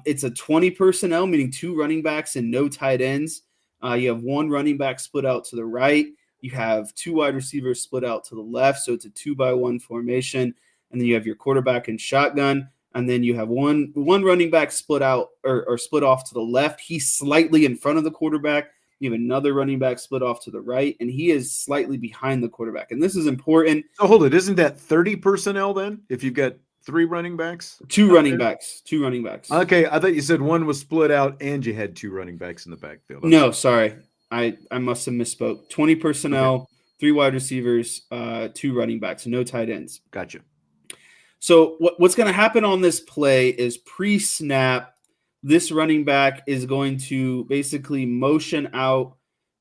it's a 20 personnel, meaning 2 running backs and no tight ends. You have 1 running back split out to the right. You have 2 wide receivers split out to the left. So it's a 2-by-1 formation. And then you have your quarterback and shotgun. And then you have one running back split out or split off to the left. He's slightly in front of the quarterback. You have another running back split off to the right, and he is slightly behind the quarterback. And this is important. So hold it. Isn't that 30 personnel then? If you've got 3 running backs? 2 running backs. 2 running backs. Okay. I thought you said one was split out and you had 2 running backs in the backfield. No, sorry. I must have misspoke. 20 personnel, 3 wide receivers, 2 running backs, no tight ends. Gotcha. So what's going to happen on this play is pre-snap, this running back is going to basically motion out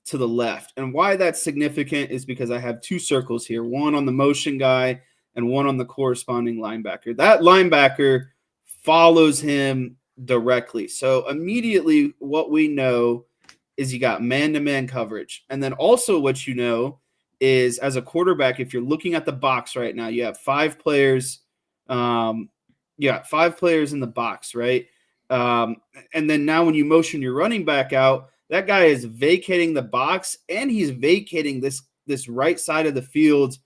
to the left. And why that's significant is because I have 2 circles here, one on the motion guy and one on the corresponding linebacker. That linebacker follows him directly. So immediately what we know is you got man-to-man coverage. And then also what you know is as a quarterback, if you're looking at the box right now, you have 5 players. You got 5 players in the box, right? And then now when you motion your running back out, that guy is vacating the box and he's vacating this right side of the field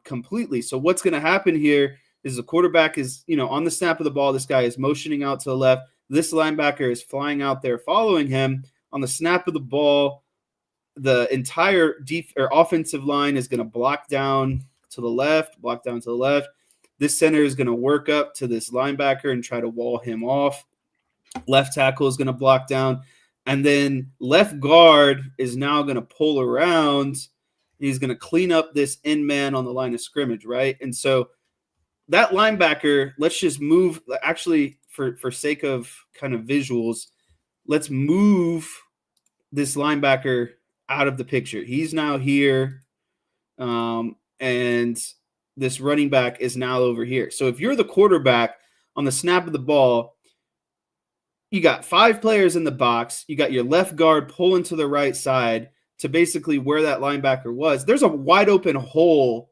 completely. So what's going to happen here is the quarterback is, on the snap of the ball, this guy is motioning out to the left. This linebacker is flying out there following him. On the snap of the ball, the entire offensive line is going to block down to the left. This center is going to work up to this linebacker and try to wall him off. Left tackle is going to block down. And then left guard is now going to pull around. He's going to clean up this end man on the line of scrimmage, right? And so that linebacker, let's just move. Actually, for sake of kind of visuals, let's move this linebacker out of the picture. He's now here, and this running back is now over here. So if you're the quarterback on the snap of the ball, you got 5 players in the box. You got your left guard pulling to the right side to basically where that linebacker was. There's a wide open hole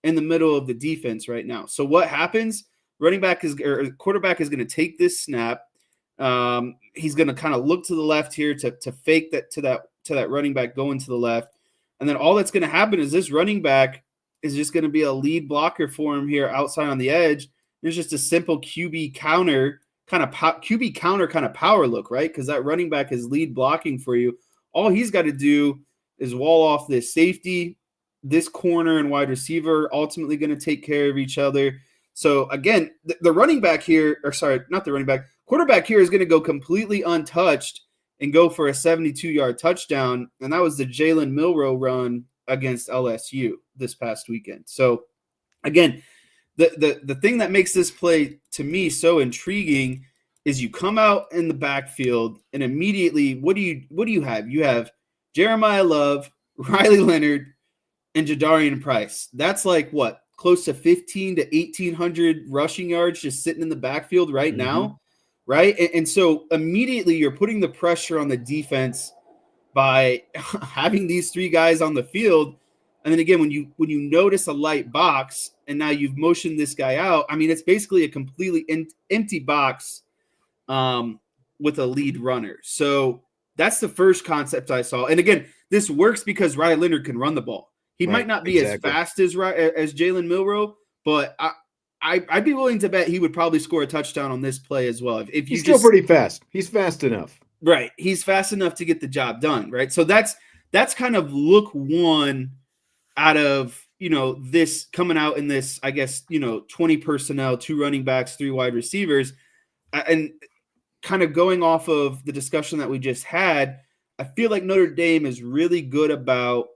in the middle of the defense right now. So what happens? Quarterback is going to take this snap. He's going to kind of look to the left here to fake that to that running back going to the left. And then all that's going to happen is this running back is just going to be a lead blocker for him here outside on the edge. There's just a simple QB counter kind of power look, right? Because that running back is lead blocking for you. All he's got to do is wall off this safety, this corner and wide receiver, ultimately going to take care of each other. So again, the running back here, or sorry, not the running back, quarterback here is going to go completely untouched and go for a 72-yard touchdown. And that was the Jalen Milroe run against LSU this past weekend. So again, the thing that makes this play to me so intriguing is you come out in the backfield and immediately what do you have? You have Jeremiyah Love, Riley Leonard, and Jadarian Price. That's like what? Close to 15 to 1,800 rushing yards just sitting in the backfield right now, right? And so immediately you're putting the pressure on the defense by having these 3 guys on the field. And then again, when you notice a light box and now you've motioned this guy out, I mean, it's basically a completely empty box with a lead runner. So that's the first concept I saw. And again, this works because Riley Leonard can run the ball. He might not be as fast as Jalen Milroe, but I'd be willing to bet he would probably score a touchdown on this play as well. If he's still pretty fast. He's fast enough. Right. He's fast enough to get the job done, right? So that's kind of look one out of, this coming out in this, I guess, 20 personnel, 2 running backs, 3 wide receivers. And kind of going off of the discussion that we just had, I feel like Notre Dame is really good about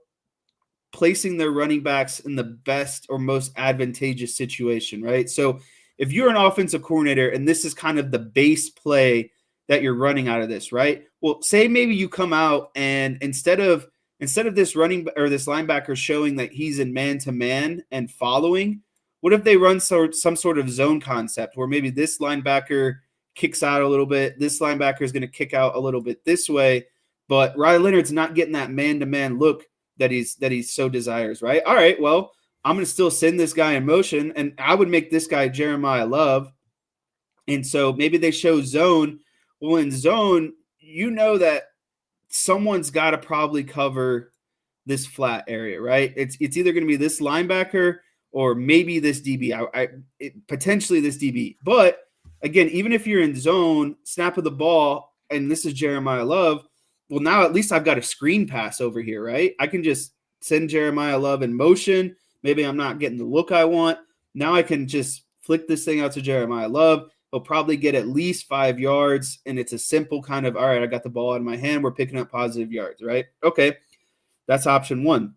placing their running backs in the best or most advantageous situation, right? So if you're an offensive coordinator and this is kind of the base play that you're running out of this, right? Well, say maybe you come out and instead of this running or this linebacker showing that he's in man-to-man and following, what if they run some sort of zone concept where maybe this linebacker kicks out a little bit, this linebacker is going to kick out a little bit this way, but Riley Leonard's not getting that man-to-man look that he's so desires, right? All right, well, I'm going to still send this guy in motion, and I would make this guy Jeremiyah Love. And so maybe they show zone. Well, in zone, that someone's got to probably cover this flat area, right? It's either going to be this linebacker or maybe this DB, potentially this DB. But again, even if you're in zone, snap of the ball, and this is Jeremiyah Love, well, now at least I've got a screen pass over here, right? I can just send Jeremiyah Love in motion. Maybe I'm not getting the look I want. Now I can just flick this thing out to Jeremiyah Love. He'll probably get at least 5 yards, and it's a simple kind of, all right, I got the ball out of my hand. We're picking up positive yards, right? Okay, that's option 1.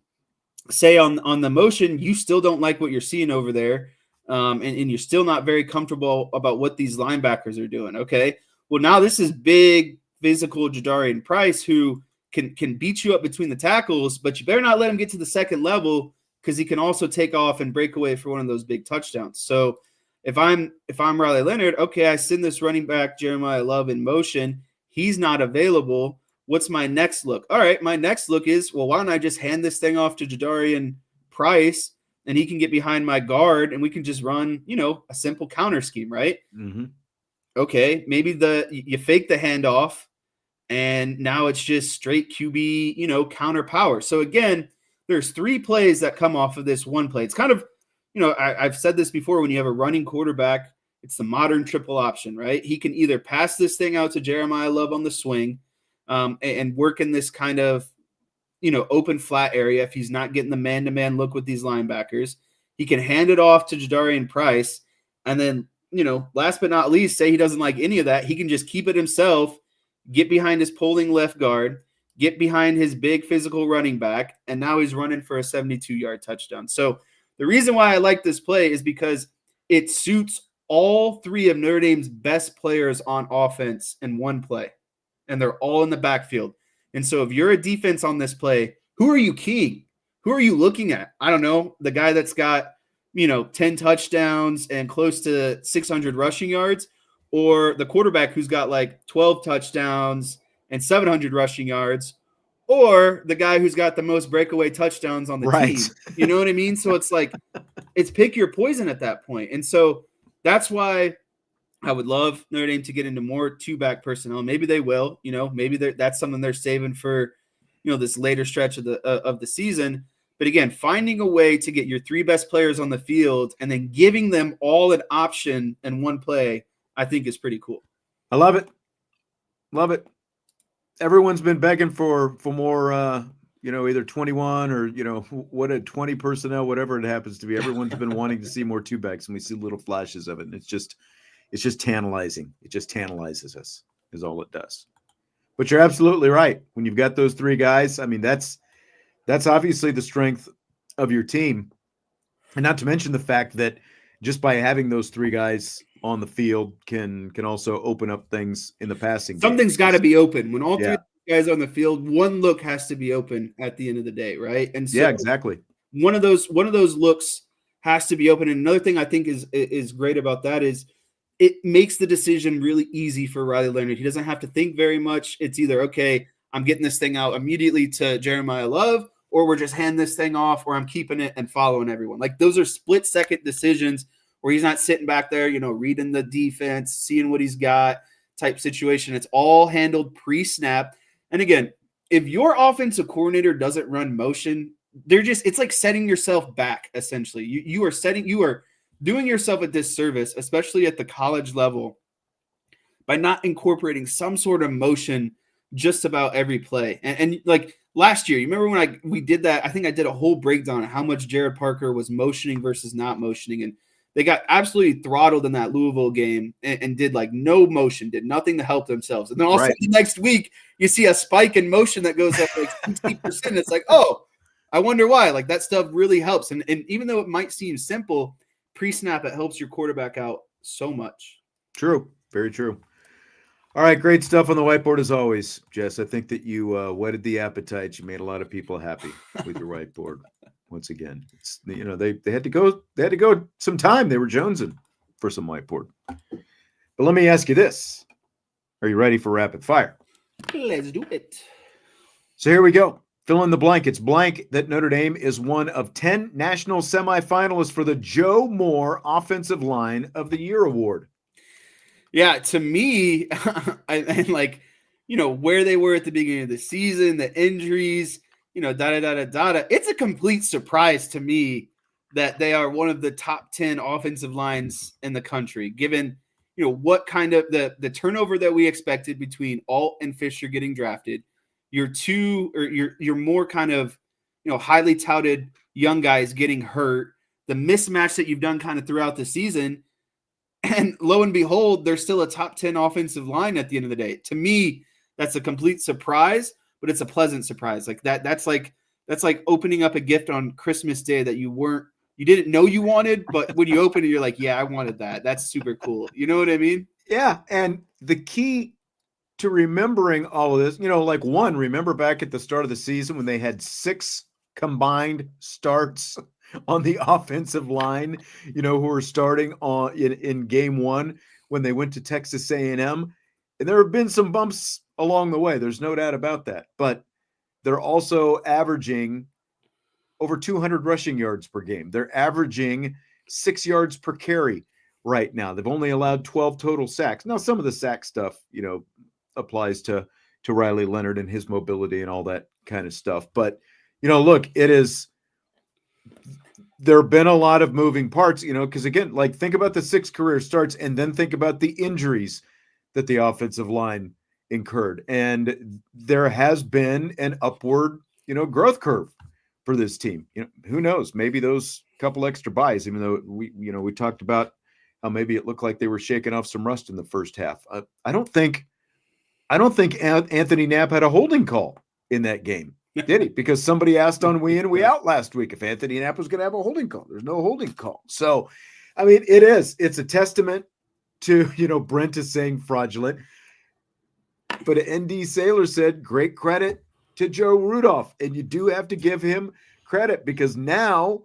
Say on the motion, you still don't like what you're seeing over there, and you're still not very comfortable about what these linebackers are doing, okay? Well, now this is big, physical Jadarian Price who can beat you up between the tackles, but you better not let him get to the second level because he can also take off and break away for one of those big touchdowns. So if I'm Riley Leonard, okay, I send this running back Jeremiyah Love in motion. He's not available. What's my next look? All right, my next look is, well, why don't I just hand this thing off to Jadarian Price and he can get behind my guard and we can just run, a simple counter scheme, right? Mm-hmm. Okay, maybe you fake the handoff and now it's just straight QB, counter power. So again, there's 3 plays that come off of this one play. It's kind of, I've said this before, when you have a running quarterback, it's the modern triple option, right? He can either pass this thing out to Jeremiyah Love on the swing and work in this kind of, open flat area if he's not getting the man-to-man look with these linebackers. He can hand it off to Jadarian Price, and then, last but not least, say he doesn't like any of that, he can just keep it himself, get behind his pulling left guard, get behind his big physical running back, and now he's running for a 72-yard touchdown. So the reason why I like this play is because it suits all three of Notre Dame's best players on offense in one play, and they're all in the backfield. And so if you're a defense on this play, who are you keying? Who are you looking at? I don't know. The guy that's got, 10 touchdowns and close to 600 rushing yards, or the quarterback who's got like 12 touchdowns and 700 rushing yards, or the guy who's got the most breakaway touchdowns on the team. You know what I mean? So it's like, it's pick your poison at that point. And so that's why I would love Notre Dame to get into more two-back personnel. Maybe they will, maybe that's something they're saving for, this later stretch of the season. But again, finding a way to get your three best players on the field and then giving them all an option in one play, I think is pretty cool. I love it. Love it. Everyone's been begging for more, either 21 or, what a 20 personnel, whatever it happens to be. Everyone's been wanting to see more two backs, and we see little flashes of it. And it's just tantalizing. It just tantalizes us is all it does. But you're absolutely right. When you've got those three guys, I mean, that's obviously the strength of your team. And not to mention the fact that just by having those three guys on the field can also open up things in the passing game. Something's got to be open. When all three guys are on the field, one look has to be open at the end of the day, right? And so exactly. One of those looks has to be open. And another thing I think is great about that is it makes the decision really easy for Riley Leonard. He doesn't have to think very much. It's either, okay, I'm getting this thing out immediately to Jeremiyah Love, or we're just handing this thing off, or I'm keeping it and following everyone. Like, those are split-second decisions where he's not sitting back there, reading the defense, seeing what he's got type situation. It's all handled pre-snap. And again, if your offensive coordinator doesn't run motion, it's like setting yourself back, essentially. You are doing yourself a disservice, especially at the college level, by not incorporating some sort of motion just about every play. And like last year, you remember when we did that? I think I did a whole breakdown of how much Jared Parker was motioning versus not motioning, and they got absolutely throttled in that Louisville game and did like no motion, did nothing to help themselves. And then also the next week, you see a spike in motion that goes up like 60%. It's like, oh, I wonder why. Like, that stuff really helps. And even though it might seem simple, pre-snap, it helps your quarterback out so much. True. Very true. All right, great stuff on the whiteboard as always, Jess. I think that you whetted the appetite. You made a lot of people happy with your whiteboard. Once again, it's, they had to go some time. They were jonesing for some whiteboard. But let me ask you this: are you ready for rapid fire? Let's do it. So here we go. Fill in the blank. It's blank that Notre Dame is one of 10 national semifinalists for the Joe Moore Offensive Line of the Year award. Yeah, to me, and like, where they were at the beginning of the season, the injuries, it's a complete surprise to me that they are one of the top 10 offensive lines in the country, given, what kind of the turnover that we expected between Alt and Fisher getting drafted, your more kind of, highly touted young guys getting hurt, the mismatch that you've done kind of throughout the season. And lo and behold, they're still a top 10 offensive line at the end of the day. To me, that's a complete surprise, but it's a pleasant surprise. Like that's like opening up a gift on Christmas Day that you didn't know you wanted, but when you open it, you're like, yeah, I wanted that. That's super cool. You know what I mean? Yeah. And the key to remembering all of this, remember back at the start of the season when they had 6 combined starts on the offensive line, who were starting in game 1 when they went to Texas A&M. And there have been some bumps along the way. There's no doubt about that. But they're also averaging over 200 rushing yards per game. They're averaging 6 yards per carry right now. They've only allowed 12 total sacks. Now, some of the sack stuff, applies to Riley Leonard and his mobility and all that kind of stuff. But, look, there have been a lot of moving parts, because again, like, think about the 6 career starts and then think about the injuries that the offensive line incurred. And there has been an upward, growth curve for this team. Who knows? Maybe those couple extra buys, even though we talked about how maybe it looked like they were shaking off some rust in the first half. I don't think Anthony Knapp had a holding call in that game. Did he? Because somebody asked on We In, We Out last week if Anthony Knapp was going to have a holding call. There's no holding call. So I mean, it is. It's a testament to, Brent is saying fraudulent. But ND Sailor said, great credit to Joe Rudolph. And you do have to give him credit because now,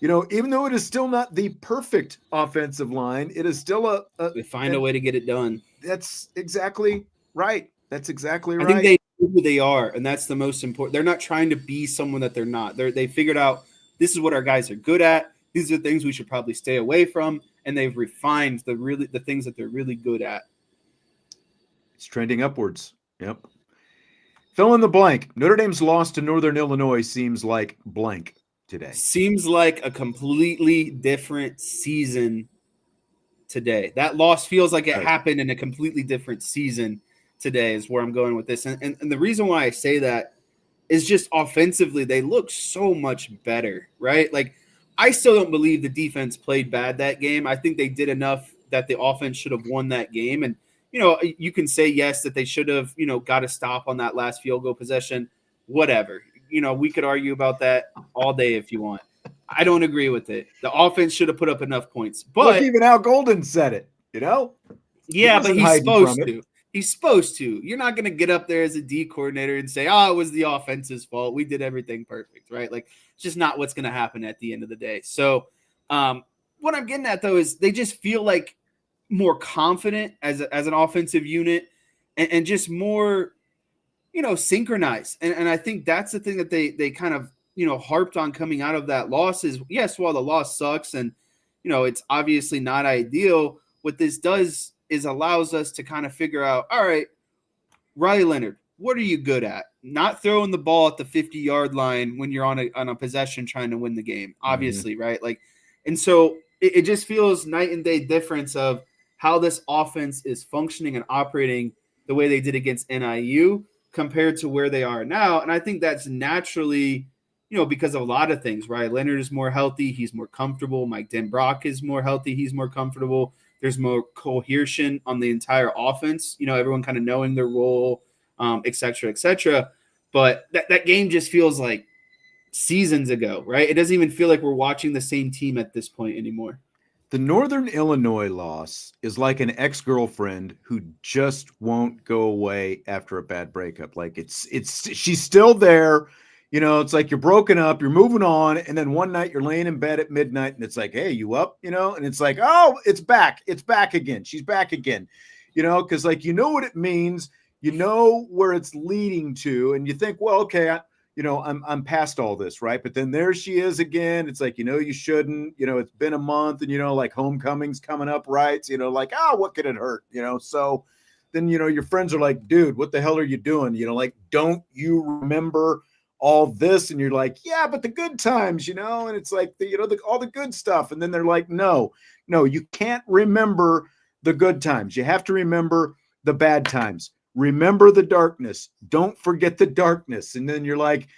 even though it is still not the perfect offensive line, it is still they find a way to get it done. That's exactly right. That's exactly right. I think they know who they are, and that's the most important. They're not trying to be someone that they're not. They figured out this is what our guys are good at. These are things we should probably stay away from, and they've refined the things that they're really good at. It's trending upwards. Yep. Fill in the blank. Notre Dame's loss to Northern Illinois seems like blank today. Seems like a completely different season today. That loss feels like it happened in a completely different season today is where I'm going with this. And the reason why I say that is just offensively, they look so much better, right? Like, I still don't believe the defense played bad that game. I think they did enough that the offense should have won that game. And, you can say, yes, that they should have, got a stop on that last field goal possession, whatever. We could argue about that all day if you want. I don't agree with it. The offense should have put up enough points. But look, even Al Golden said it, Yeah, but he's supposed to. He's supposed to. You're not going to get up there as a D coordinator and say, it was the offense's fault. We did everything perfect, right? Like, it's just not what's going to happen at the end of the day. So what I'm getting at, though, is they just feel like more confident as an offensive unit and just more, synchronized. And I think that's the thing that they kind of, harped on coming out of that loss is, yes, while the loss sucks and, it's obviously not ideal, what this does is allows us to kind of figure out, all right, Riley Leonard, what are you good at? Not throwing the ball at the 50-yard line when you're on a possession trying to win the game, obviously, right? Like, and so it just feels night and day difference of how this offense is functioning and operating the way they did against NIU compared to where they are now. And I think that's naturally, because of a lot of things, right? Leonard is more healthy. He's more comfortable. Mike Denbrock is more healthy. He's more comfortable. There's more cohesion on the entire offense, everyone kind of knowing their role, et cetera, et cetera. But that game just feels like seasons ago, right? It doesn't even feel like we're watching the same team at this point anymore. The Northern Illinois loss is like an ex-girlfriend who just won't go away after a bad breakup. Like she's still there. It's like you're broken up, you're moving on, and then one night you're laying in bed at midnight, and it's like, hey, you up? And it's like, oh, it's back again. She's back again, because like what it means, where it's leading to, and you think, well, okay, I'm past all this, right? But then there she is again. It's like, you shouldn't, it's been a month, and like homecoming's coming up, right? So, like, what could it hurt? So then your friends are like, dude, what the hell are you doing? Like, don't you remember all this? And you're like, yeah, but the good times, and it's like all the good stuff. And then they're like, no, you can't remember the good times. You have to remember the bad times. Remember the darkness. Don't forget the darkness. And then you're like,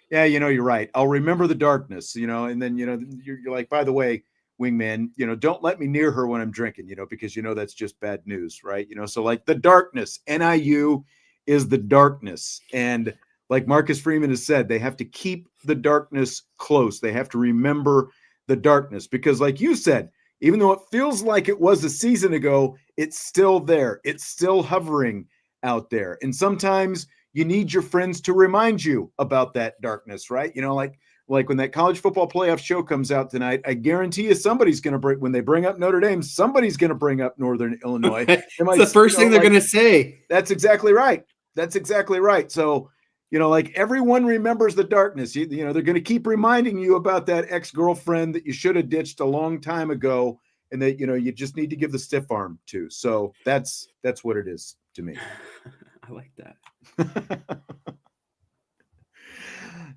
yeah, you're right. I'll remember the darkness, and then, you're like, by the way, wingman, don't let me near her when I'm drinking, because, that's just bad news. Right. So like the darkness, NIU is the darkness. And like Marcus Freeman has said, they have to keep the darkness close. They have to remember the darkness because, like you said, even though it feels like it was a season ago, it's still there. It's still hovering out there. And sometimes you need your friends to remind you about that darkness, right? Like when that college football playoff show comes out tonight, I guarantee you somebody's going to bring, when they bring up Notre Dame, somebody's going to bring up Northern Illinois. It's the first thing they're going to say. That's exactly right. That's exactly right. So, like everyone remembers the darkness. They're going to keep reminding you about that ex-girlfriend that you should have ditched a long time ago, and that you just need to give the stiff arm to. So that's what it is to me. I like that.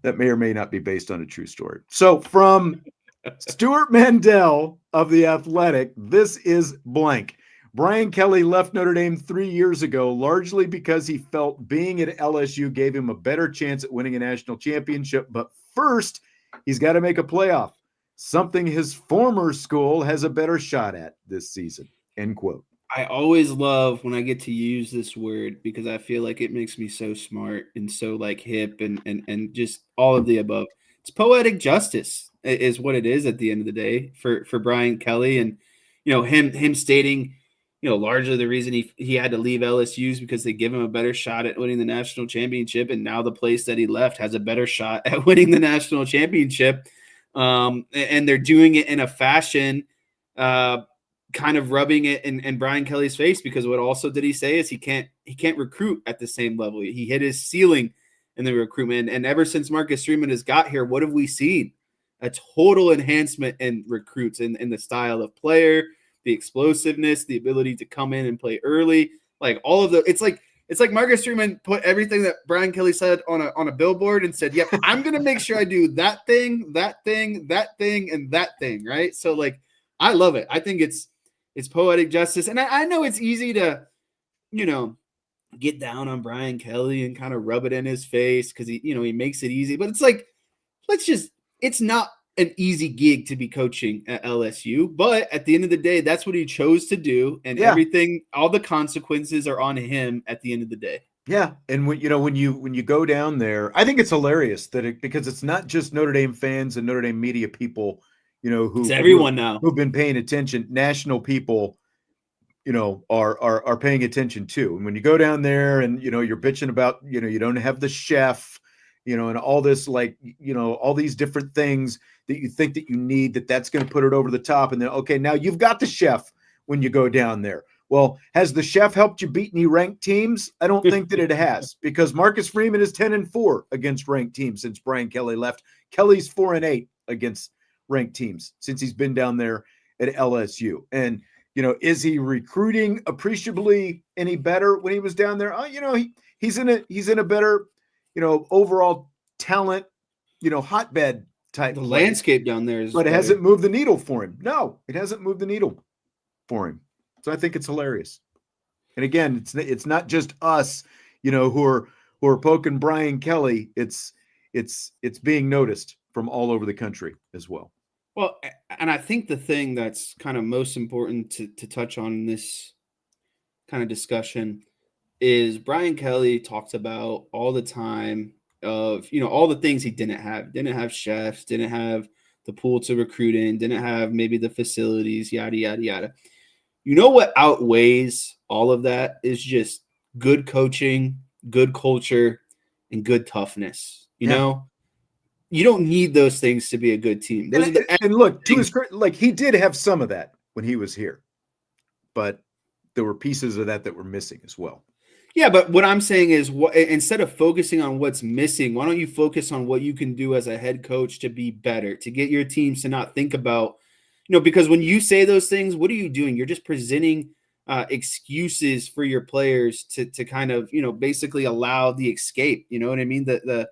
That may or may not be based on a true story. So from Stuart Mandel of The Athletic, this is blank. Brian Kelly left Notre Dame 3 years ago, largely because he felt being at LSU gave him a better chance at winning a national championship. But first, he's got to make a playoff, something his former school has a better shot at this season, end quote. I always love when I get to use this word because I feel like it makes me so smart and so like hip and just all of the above. It's poetic justice. is what it is at the end of the day for Brian Kelly. And, him stating, largely the reason he had to leave LSU is because they give him a better shot at winning the national championship. And now the place that he left has a better shot at winning the national championship. And they're doing it in a fashion, kind of rubbing it in Brian Kelly's face, because what also did he say is he can't recruit at the same level. He hit his ceiling in the recruitment. And ever since Marcus Freeman has got here, what have we seen? A total enhancement in recruits in the style of player, the explosiveness, the ability to come in and play early, like all of it's like Marcus Freeman put everything that Brian Kelly said on a billboard and said, yep, I'm going to make sure I do that thing, that thing, that thing, and that thing. Right. So like, I love it. I think it's poetic justice. And I know it's easy to, get down on Brian Kelly and kind of rub it in his face because he makes it easy, but it's like, it's not an easy gig to be coaching at LSU, but at the end of the day, that's what he chose to do. And everything, all the consequences are on him at the end of the day. Yeah. And when you go down there, I think it's hilarious because it's not just Notre Dame fans and Notre Dame media people, it's everyone now who've been paying attention. National people, are paying attention too. And when you go down there and, you're bitching about, you don't have the chef, and all this, like, all these different things that you think that you need, that's going to put it over the top. And then, okay, now you've got the chef when you go down there. Well, has the chef helped you beat any ranked teams? I don't think that it has, because Marcus Freeman is 10-4 against ranked teams since Brian Kelly left. Kelly's 4-8 against ranked teams since he's been down there at LSU. And, is he recruiting appreciably any better when he was down there? He's in a better, overall talent, hotbed type. The landscape down there is, but it hasn't moved the needle for him. No, it hasn't moved the needle for him. So I think it's hilarious. And again, it's not just us, who are poking Brian Kelly. It's being noticed from all over the country as well. Well, and I think the thing that's kind of most important to touch on in this kind of discussion is Brian Kelly talks about all the time of, all the things he didn't have chefs, didn't have the pool to recruit in, didn't have maybe the facilities, yada, yada, yada. What outweighs all of that is just good coaching, good culture, and good toughness. You know, you don't need those things to be a good team. And look, to his credit, like, he did have some of that when he was here, but there were pieces of that were missing as well. Yeah, but what I'm saying is, instead of focusing on what's missing, why don't you focus on what you can do as a head coach to be better, to get your teams to not think about, because when you say those things, what are you doing? You're just presenting excuses for your players to kind of, basically allow the escape. You know what I mean? The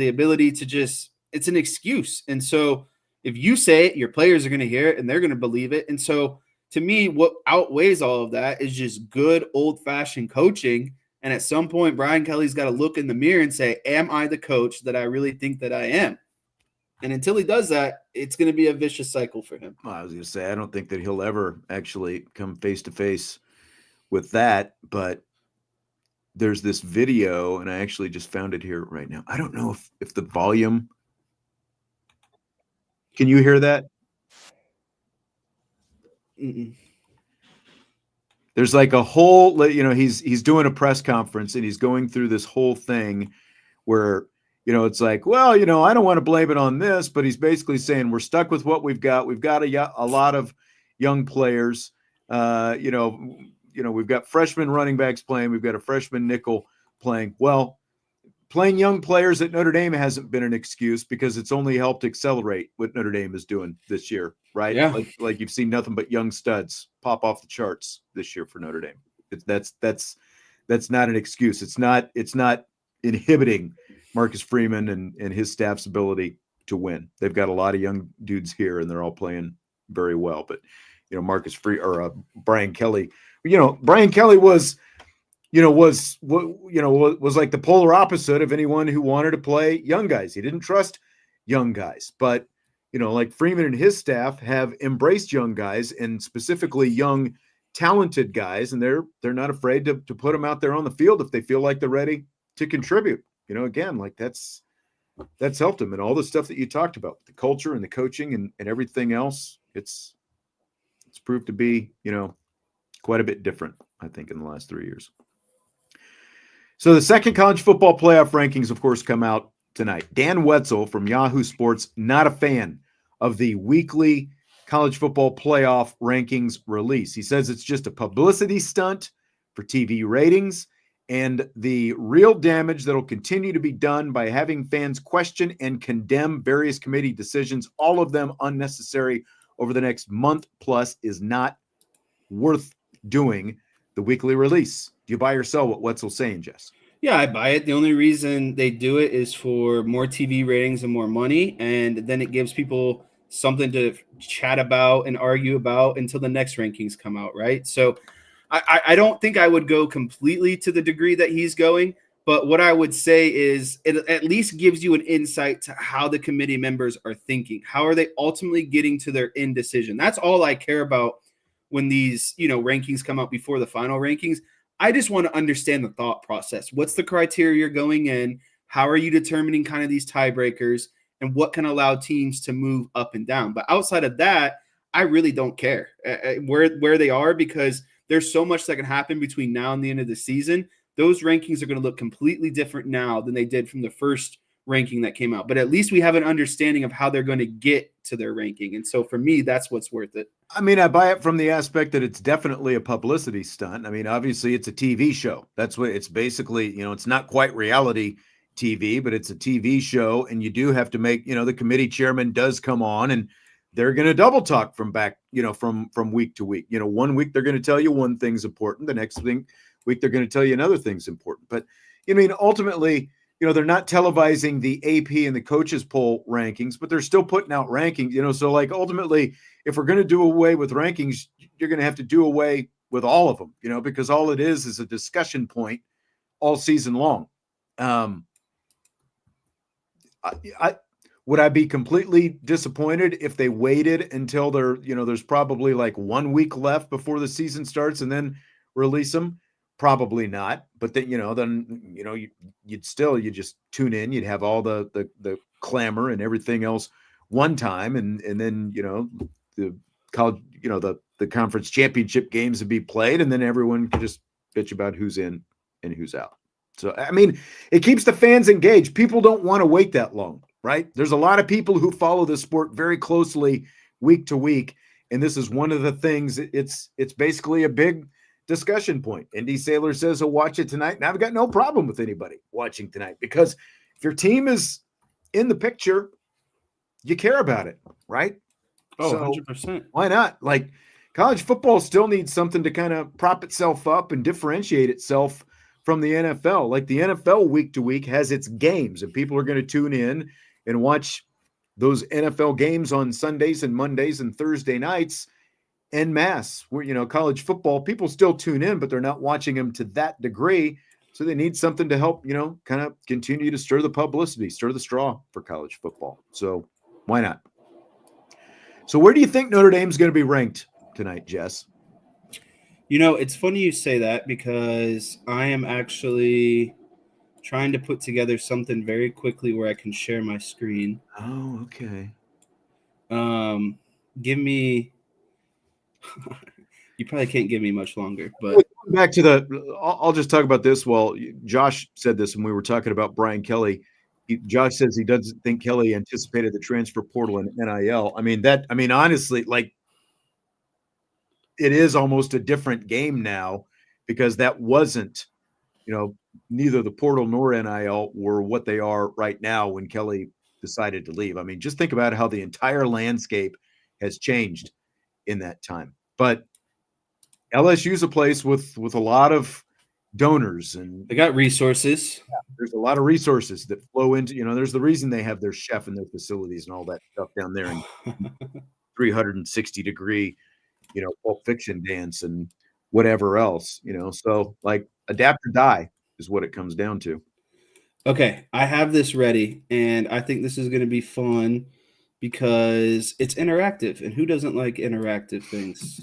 ability to just, it's an excuse. And so if you say it, your players are going to hear it and they're going to believe it. And so to me, what outweighs all of that is just good old-fashioned coaching. And at some point, Brian Kelly's got to look in the mirror and say, am I the coach that I really think that I am? And until he does that, it's going to be a vicious cycle for him. Well, I was going to say, I don't think that he'll ever actually come face-to-face with that. But there's this video, and I actually just found it here right now. I don't know if the volume – can you hear that? Mm-mm. There's like a whole, he's doing a press conference and he's going through this whole thing where, it's like, well, I don't want to blame it on this, but he's basically saying we're stuck with what we've got. We've got a lot of young players. We've got freshman running backs playing. We've got a freshman nickel playing. Well, playing young players at Notre Dame hasn't been an excuse because it's only helped accelerate what Notre Dame is doing this year, right? Yeah. Like you've seen nothing but young studs pop off the charts this year for Notre Dame. That's not an excuse. It's not inhibiting Marcus Freeman and his staff's ability to win. They've got a lot of young dudes here and they're all playing very well. But Brian Kelly, Brian Kelly was like the polar opposite of anyone who wanted to play young guys. He didn't trust young guys, but like Freeman and his staff have embraced young guys and specifically young, talented guys. And they're not afraid to put them out there on the field if they feel like they're ready to contribute. Again, like that's that's helped him. And all the stuff that you talked about, the culture and the coaching and everything else, it's proved to be, quite a bit different, I think, in the last 3 years. So the second college football playoff rankings, of course, come out tonight. Dan Wetzel from Yahoo Sports, not a fan of the weekly college football playoff rankings release. He says it's just a publicity stunt for TV ratings and the real damage that will continue to be done by having fans question and condemn various committee decisions, all of them unnecessary over the next month plus, is not worth doing the weekly release. Do you buy or sell what Wetzel's saying, Jess? Yeah, I buy it. The only reason they do it is for more TV ratings and more money, and then it gives people something to chat about and argue about until the next rankings come out, right? So I don't think I would go completely to the degree that he's going, but what I would say is it at least gives you an insight to how the committee members are thinking. How are they ultimately getting to their end decision? That's all I care about when these, rankings come out before the final rankings. I just want to understand the thought process. What's the criteria you're going in? How are you determining kind of these tiebreakers, and what can allow teams to move up and down? But outside of that, I really don't care where they are, because there's so much that can happen between now and the end of the season. Those rankings are going to look completely different now than they did from the first ranking that came out. But at least we have an understanding of how they're going to get to their ranking. And so for me, that's what's worth it. I mean, I buy it from the aspect that it's definitely a publicity stunt. I mean, obviously it's a TV show. That's what it's basically, it's not quite reality TV, but it's a TV show. And you do have to make, the committee chairman does come on, and they're going to double talk from back, from week to week. 1 week they're going to tell you one thing's important. The next week they're going to tell you another thing's important. But ultimately, they're not televising the AP and the coaches poll rankings, but they're still putting out rankings, so like ultimately, if we're going to do away with rankings, you're going to have to do away with all of them, because all it is a discussion point all season long. Would I be completely disappointed if they waited until there's probably like 1 week left before the season starts and then release them? Probably not. But then, you'd just tune in. You'd have all the clamor and everything else one time. And then, the college, the conference championship games would be played, and then everyone could just bitch about who's in and who's out. So, I mean, it keeps the fans engaged. People don't want to wait that long, right? There's a lot of people who follow this sport very closely week to week. And this is one of the things. It's basically a big discussion point. Indy Sailor says he'll watch it tonight. And I've got no problem with anybody watching tonight, because if your team is in the picture, you care about it, right? Oh, so 100%. Why not? Like, college football still needs something to kind of prop itself up and differentiate itself from the NFL. Like, the NFL week to week has its games, and people are going to tune in and watch those NFL games on Sundays and Mondays and Thursday nights en masse. Where, college football, people still tune in, but they're not watching them to that degree. So they need something to help, kind of continue to stir the publicity, stir the straw for college football. So why not? So where do you think Notre Dame's going to be ranked tonight, Jess? It's funny you say that, because I am actually trying to put together something very quickly where I can share my screen. Oh, okay. Give me you probably can't give me much longer, but back to I'll just talk about this. Well, Josh said this when we were talking about Brian Kelly. Josh says he doesn't think Kelly anticipated the transfer portal and NIL. Honestly, like, it is almost a different game now, because that wasn't, neither the portal nor NIL were what they are right now when Kelly decided to leave. I mean, just think about how the entire landscape has changed in that time. But LSU's a place with a lot of donors, and they got resources. Yeah, there's a lot of resources that flow into, there's the reason they have their chef and their facilities and all that stuff down there in 360-degree, Pulp Fiction dance and whatever else, so like, adapt or die is what it comes down to. Okay, I have this ready, and I think this is going to be fun because it's interactive, and who doesn't like interactive things?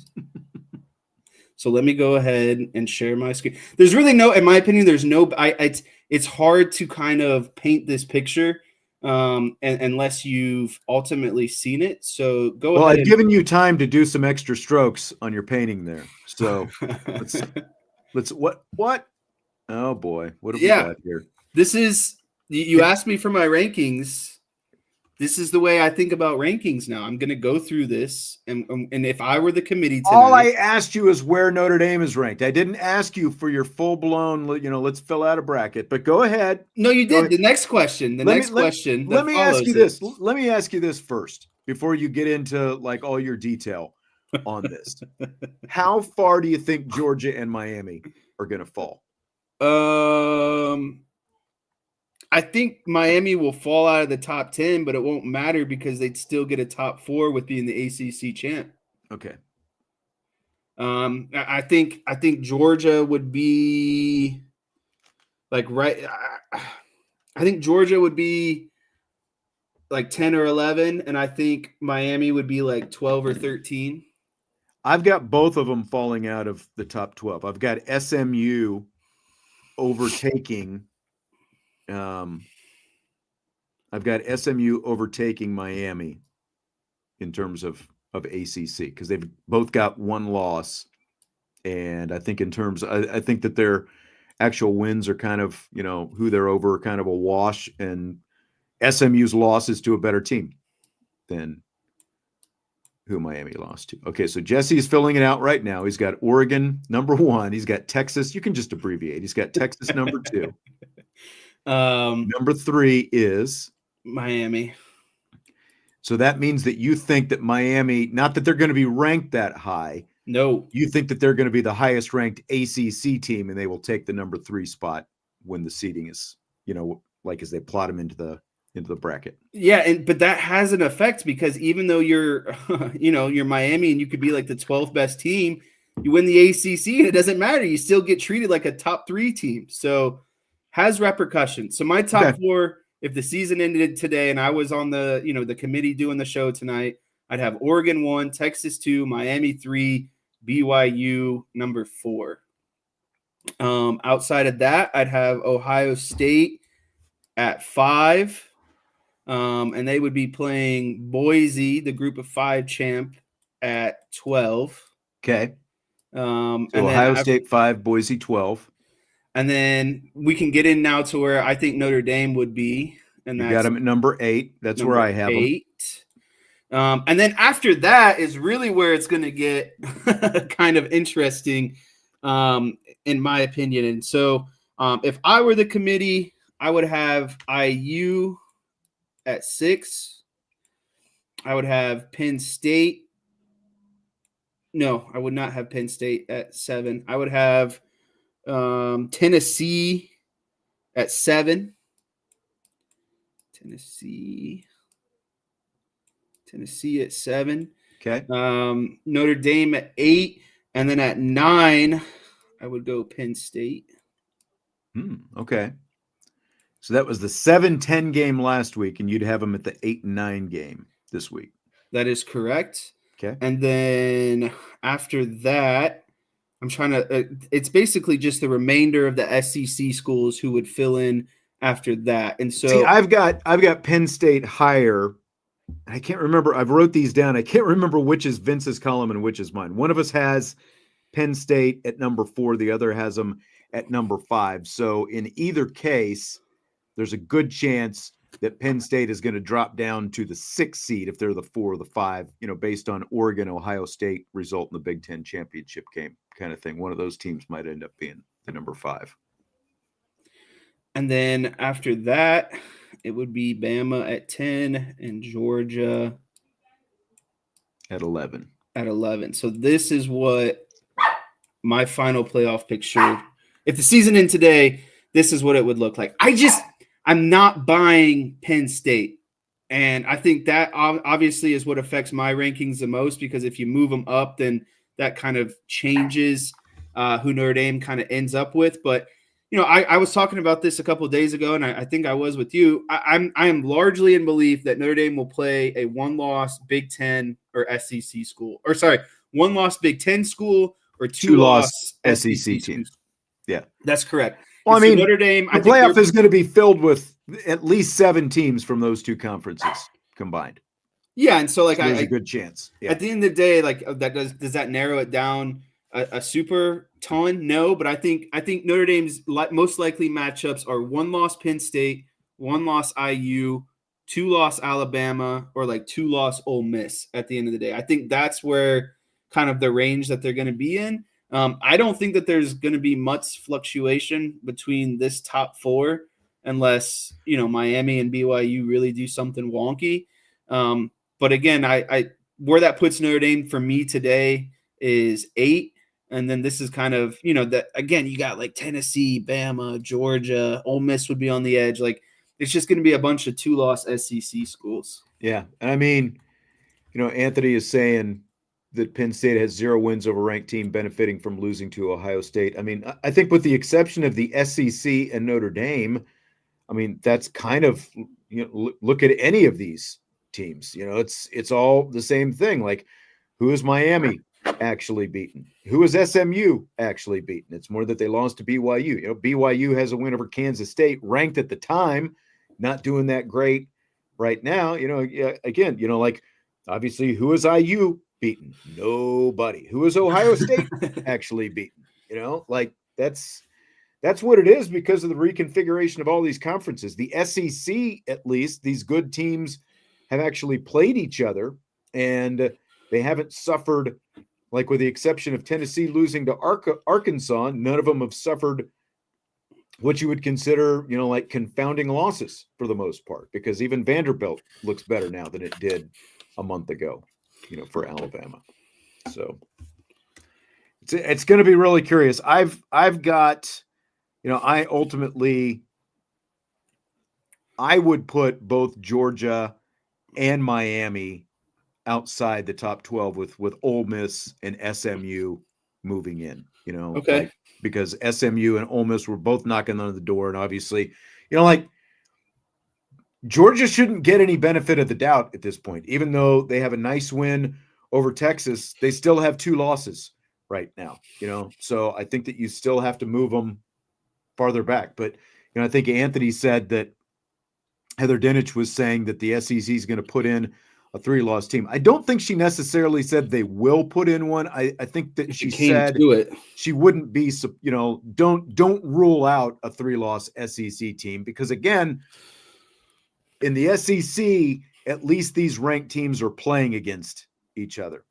So let me go ahead and share my screen. There's really no, in my opinion, it's hard to kind of paint this picture and unless you've ultimately seen it. So go Well, ahead. I've given you time to do some extra strokes on your painting there. So let's what? Oh boy, what have we got here? This is you asked me for my rankings. This is the way I think about rankings now. I'm going to go through this, and if I were the committee tonight, all I asked you is where Notre Dame is ranked. I didn't ask you for your full blown, let's fill out a bracket. But go ahead. No, you did. The next question. Let me ask you this. Let me ask you this first before you get into like all your detail on this. How far do you think Georgia and Miami are going to fall? I think Miami will fall out of the top 10, but it won't matter because they'd still get a top 4 with being the ACC champ. Okay. I think Georgia would be like right. I think Georgia would be like 10 or 11, and I think Miami would be like 12 or 13. I've got both of them falling out of the top 12. I've got SMU overtaking. I've got SMU overtaking Miami in terms of ACC because they've both got one loss, and I think in terms, I think that their actual wins are kind of who they're over, kind of a wash, and SMU's loss is to a better team than who Miami lost to. Okay, so Jesse's filling it out right now. He's got Oregon number 1. He's got Texas. You can just abbreviate. He's got Texas number 2. Number 3 is Miami. So that means that you think that Miami, not that they're going to be ranked that high. No. You think that they're going to be the highest ranked ACC team and they will take the number 3 spot when the seeding is, like as they plot them into the bracket. Yeah, but that has an effect because even though you're, you're Miami and you could be like the 12th best team, you win the ACC and it doesn't matter. You still get treated like a top 3 team. So has repercussions. So my top 4, if the season ended today and I was on the, the committee doing the show tonight, I'd have Oregon 1, Texas 2, Miami 3, BYU number 4. Outside of that, I'd have Ohio State at 5. And they would be playing Boise, the group of 5 champ, at 12. Okay. So Ohio State 5, Boise 12. And then we can get in now to where I think Notre Dame would be. And you got them at number 8. That's where I have 8. Them. And then after that is really where it's going to get kind of interesting, in my opinion. And so if I were the committee, I would have IU at 6. I would have Penn State. No, I would not have Penn State at 7. I would have Tennessee at 7. Tennessee at 7. Okay. Notre Dame at 8. And then at 9, I would go Penn State. Okay. So that was the 7-10 game last week, and you'd have them at the 8-9 game this week. That is correct. Okay. And then after that, I'm trying to it's basically just the remainder of the SEC schools who would fill in after that. And so see, I've got Penn State higher. I can't remember. I've wrote these down. I can't remember which is Vince's column and which is mine. One of us has Penn State at number 4. The other has them at number 5. So in either case, there's a good chance that Penn State is going to drop down to the 6th seed if they're the 4 or the 5, based on Oregon, Ohio State result in the Big Ten championship game kind of thing. One of those teams might end up being the number 5. And then after that, it would be Bama at 10 and Georgia at 11. So this is what my final playoff picture. If the season ended today, this is what it would look like. I'm not buying Penn State. And I think that obviously is what affects my rankings the most, because if you move them up, then that kind of changes who Notre Dame kind of ends up with. But, I was talking about this a couple of days ago, and I think I was with you. I am largely in belief that Notre Dame will play a one-loss Big Ten or SEC school. Or sorry, one-loss Big Ten school or two-loss SEC team. Yeah. That's correct. Well, I So mean, Notre Dame, the playoff is going to be filled with at least 7 teams from those 2 conferences combined. Yeah, and so like So there's a good chance. Yeah. At the end of the day, like that does that narrow it down a super ton? No, but I think Notre Dame's most likely matchups are 1-loss Penn State, 1-loss IU, 2-loss Alabama, or like 2-loss Ole Miss. At the end of the day, I think that's where kind of the range that they're going to be in. I don't think that there's going to be much fluctuation between this top 4 unless Miami and BYU really do something wonky. But again, I where that puts Notre Dame for me today is 8. And then this is kind of, that again, you got like Tennessee, Bama, Georgia, Ole Miss would be on the edge. Like it's just going to be a bunch of 2-loss SEC schools. Yeah. And I mean, Anthony is saying that Penn State has 0 wins over ranked team benefiting from losing to Ohio State. I mean, I think with the exception of the SEC and Notre Dame, I mean, that's kind of, look at any of these teams, it's all the same thing. Like, who is Miami actually beaten? Who is SMU actually beaten? It's more that they lost to BYU. BYU has a win over Kansas State, ranked at the time, not doing that great right now. Again, like obviously, who is IU beaten? Nobody. Who is Ohio State actually beaten? Like that's what it is because of the reconfiguration of all these conferences. The SEC, at least, these good teams have actually played each other, and they haven't suffered, like with the exception of Tennessee losing to Arkansas, none of them have suffered what you would consider, like confounding losses for the most part, because even Vanderbilt looks better now than it did a month ago, for Alabama. So it's going to be really curious. I've got, I would put both Georgia and Miami outside the top 12 with Ole Miss and SMU moving in, okay. Because SMU and Ole Miss were both knocking on the door. And obviously, like Georgia shouldn't get any benefit of the doubt at this point, even though they have a nice win over Texas, they still have 2 losses right now, so I think that you still have to move them farther back. But, I think Anthony said that Heather Dinich was saying that the SEC is going to put in a 3-loss team. I don't think she necessarily said they will put in one. I think that she said she wouldn't be, don't rule out a 3-loss SEC team, because again, in the SEC, at least these ranked teams are playing against each other.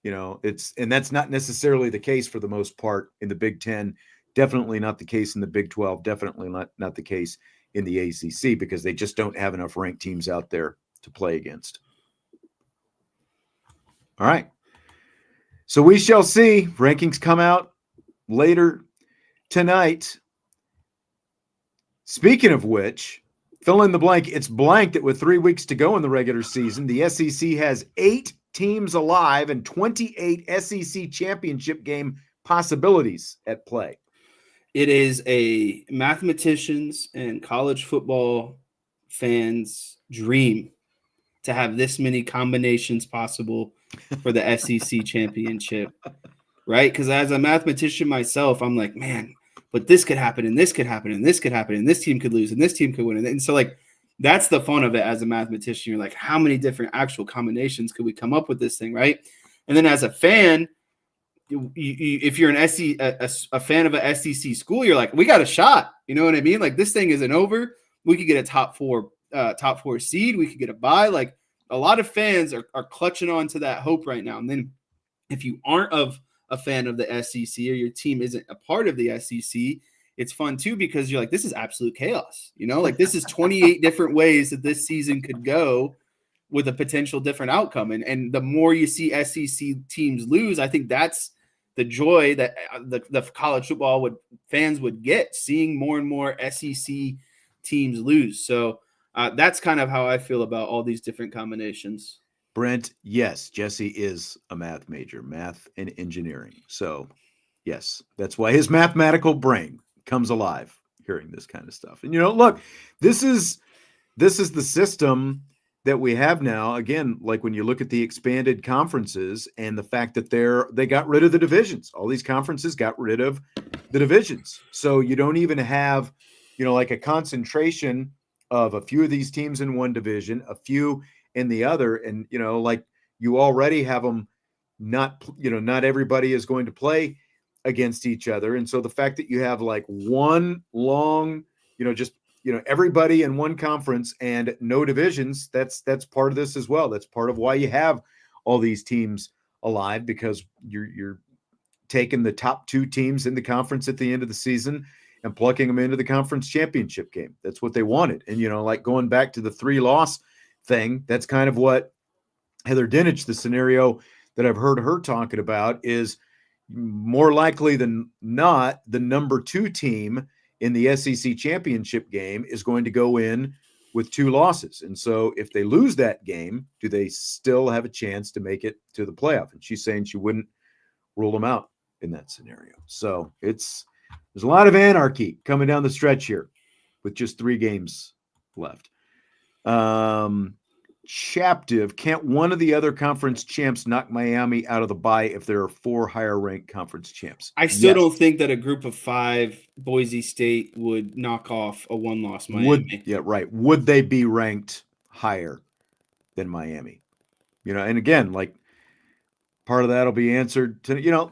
And that's not necessarily the case for the most part in the Big Ten. Definitely not the case in the Big 12. Definitely not the case in the ACC, because they just don't have enough ranked teams out there to play against. All right. So we shall see. Rankings come out later tonight. Speaking of which, fill in the blank. It's blank that with 3 weeks to go in the regular season, the SEC has 8 teams alive and 28 SEC championship game possibilities at play. It is a mathematician's and college football fans' dream to have this many combinations possible for the SEC championship, right? Because as a mathematician myself, I'm like, man, but this could happen, and this could happen, and this could happen, and this team could lose, and this team could win. And so, like, that's the fun of it as a mathematician. You're like, how many different actual combinations could we come up with this thing, right? And then as a fan, if you're a fan of an SEC school, you're like, we got a shot. You know what I mean? Like, this thing isn't over. We could get a top four seed. We could get a bye. Like, a lot of fans are clutching on to that hope right now. And then if you aren't a fan of the SEC, or your team isn't a part of the SEC, it's fun too, because you're like, this is absolute chaos. Like, this is 28 different ways that this season could go with a potential different outcome. And the more you see SEC teams lose, I think that's the joy that the college football fans would get, seeing more and more SEC teams lose. So that's kind of how I feel about all these different combinations. Brent, yes, Jesse is a math major, math and engineering. So yes, that's why his mathematical brain comes alive hearing this kind of stuff. And look, this is the system that we have now, again, like when you look at the expanded conferences and the fact that they got rid of the divisions, all these conferences got rid of the divisions. So you don't even have, like a concentration of a few of these teams in one division, a few in the other. And, like you already have them not everybody is going to play against each other. And so the fact that you have like one long, everybody in one conference and no divisions, that's part of this as well. That's part of why you have all these teams alive, because you're taking the top 2 teams in the conference at the end of the season and plucking them into the conference championship game. That's what they wanted. And, like going back to the 3-loss thing, that's kind of what Heather Dinich, the scenario that I've heard her talking about, is more likely than not, the number 2 team in the SEC championship game is going to go in with 2 losses. And so if they lose that game, do they still have a chance to make it to the playoff? And she's saying she wouldn't rule them out in that scenario. So there's a lot of anarchy coming down the stretch here with just 3 games left. Chaptive, can't one of the other conference champs knock Miami out of the bye if there are 4 higher ranked conference champs? I still don't think that a group of 5, Boise State, would knock off a 1-loss Miami. Would they be ranked higher than Miami? And again, like part of that will be answered to,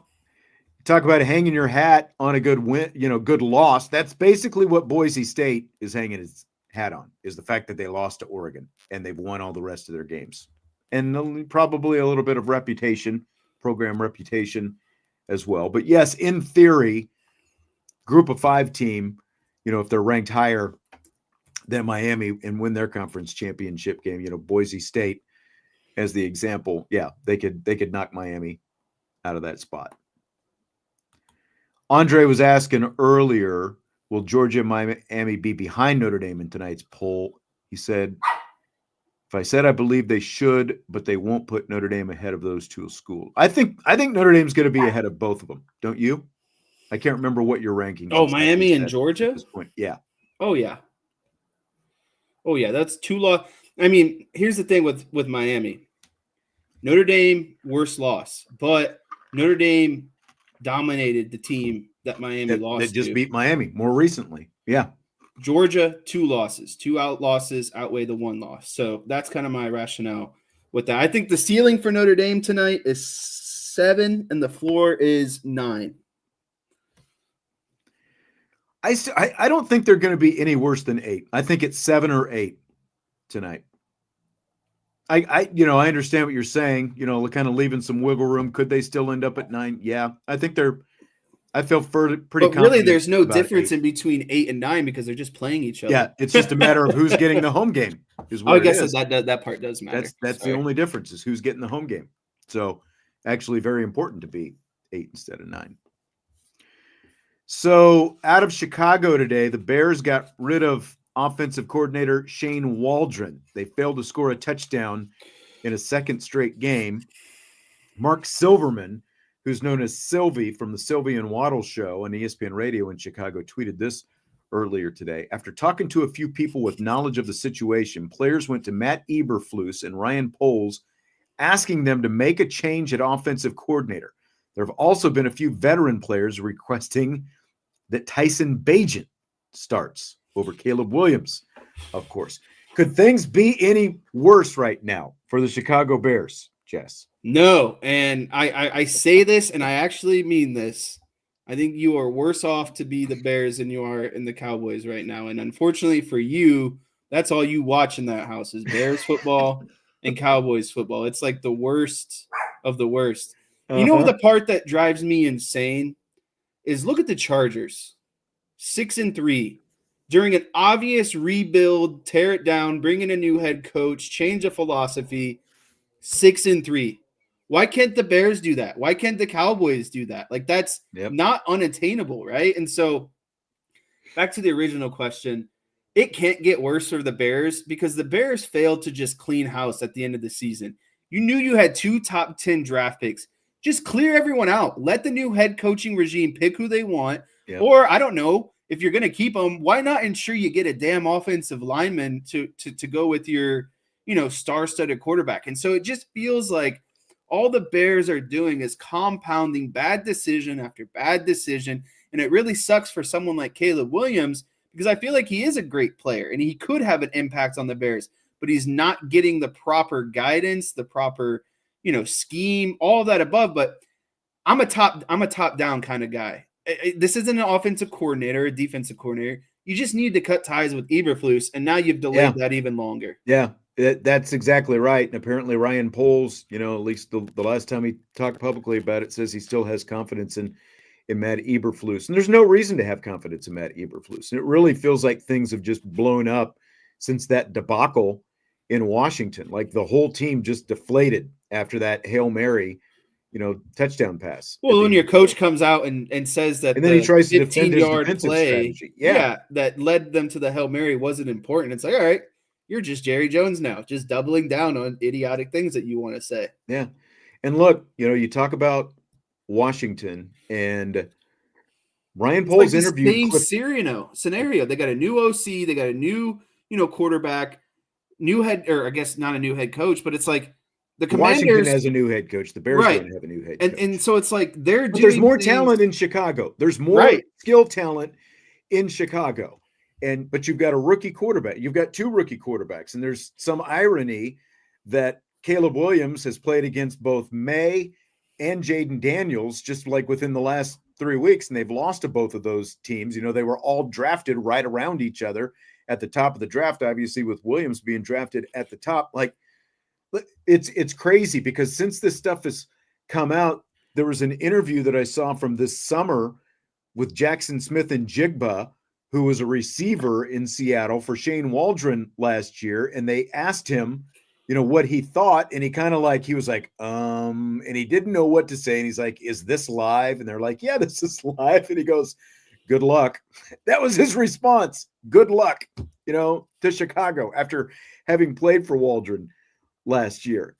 talk about hanging your hat on a good win, good loss. That's basically what Boise State is hanging its hat on, is the fact that they lost to Oregon and they've won all the rest of their games. And probably a little bit of program reputation as well. But yes, in theory, group of 5 team, if they're ranked higher than Miami and win their conference championship game, Boise State as the example, they could knock Miami out of that spot. Andre was asking earlier, will Georgia and Miami be behind Notre Dame in tonight's poll? He said, if I said I believe they should, but they won't put Notre Dame ahead of those 2 schools. I think Notre Dame's going to be ahead of both of them. Don't you? I can't remember what your ranking is. Oh, Miami and Georgia? At this point. Yeah. Oh, yeah. That's 2 loss. I mean, here's the thing with Miami. Notre Dame, worst loss. But Notre Dame dominated the team that Miami lost that just to. beat Miami more recently. Yeah. Georgia, 2 losses. 2 losses outweigh the 1 loss. So that's kind of my rationale with that. I think the ceiling for Notre Dame tonight is 7 and the floor is 9. I don't think they're going to be any worse than 8. I think it's 7 or 8 tonight. I understand what you're saying, kind of leaving some wiggle room. Could they still end up at 9? Yeah. I feel pretty confident. But really, there's no difference in between 8 and 9 because they're just playing each other. Yeah, it's just a matter of who's getting the home game. I guess that part does matter. That's the only difference, is who's getting the home game. So actually very important to be 8 instead of 9. So out of Chicago today, the Bears got rid of offensive coordinator Shane Waldron. They failed to score a touchdown in a second straight game. Mark Silverman, who's known as Sylvie from the Sylvie and Waddle show on ESPN Radio in Chicago, tweeted this earlier today. After talking to a few people with knowledge of the situation, players went to Matt Eberflus and Ryan Poles, asking them to make a change at offensive coordinator. There have also been a few veteran players requesting that Tyson Bagent starts over Caleb Williams, of course. Could things be any worse right now for the Chicago Bears, Jess? No, and I say this, and I actually mean this. I think you are worse off to be the Bears than you are in the Cowboys right now. And unfortunately for you, that's all you watch in that house is Bears football and Cowboys football. It's like the worst of the worst. You know the part that drives me insane is look at the Chargers. 6-3. During an obvious rebuild, tear it down, bring in a new head coach, change of philosophy, 6-3. Why can't the Bears do that? Why can't the Cowboys do that? Like, that's not unattainable, right? And so back to the original question, it can't get worse for the Bears because the Bears failed to just clean house at the end of the season. You knew you had 2 top 10 draft picks. Just clear everyone out. Let the new head coaching regime pick who they want. Or, I don't know, if you're going to keep them, why not ensure you get a damn offensive lineman to go with your star-studded quarterback. And so it just feels like all the Bears are doing is compounding bad decision after bad decision. And it really sucks for someone like Caleb Williams, because I feel like he is a great player and he could have an impact on the Bears, but he's not getting the proper guidance, the proper, scheme, all of that above. But I'm a top-down kind of guy. This isn't an offensive coordinator, a defensive coordinator. You just need to cut ties with Eberflus, and now you've delayed that even longer. Yeah, that's exactly right. And apparently Ryan Poles, at least the last time he talked publicly about it, says he still has confidence in Matt Eberflus. And there's no reason to have confidence in Matt Eberflus. And it really feels like things have just blown up since that debacle in Washington. Like the whole team just deflated after that Hail Mary, touchdown pass. Well, when your coach comes out and says that, and then he tries to defend his 15-yard defensive play, strategy. that led them to the Hail Mary wasn't important. It's like, all right, you're just Jerry Jones now, just doubling down on idiotic things that you want to say. Yeah. And look, you talk about Washington and Ryan Poles interviewed scenario. They got a new OC, they got a new, quarterback, new head, or I guess not a new head coach, but it's like the Commanders. Washington has a new head coach. The Bears don't have a new head coach. And so it's like there's more talent in Chicago. There's more skill talent in Chicago. But you've got a rookie quarterback. You've got two rookie quarterbacks. And there's some irony that Caleb Williams has played against both May and Jaden Daniels just like within the last 3 weeks. And they've lost to both of those teams. They were all drafted right around each other at the top of the draft, obviously with Williams being drafted at the top. Like, it's crazy because since this stuff has come out, there was an interview that I saw from this summer with Jackson Smith and Jigba, who was a receiver in Seattle for Shane Waldron last year. And they asked him, what he thought. And he was like, and he didn't know what to say. And he's like, is this live? And they're like, yeah, this is live. And he goes, good luck. That was his response. Good luck, to Chicago after having played for Waldron last year.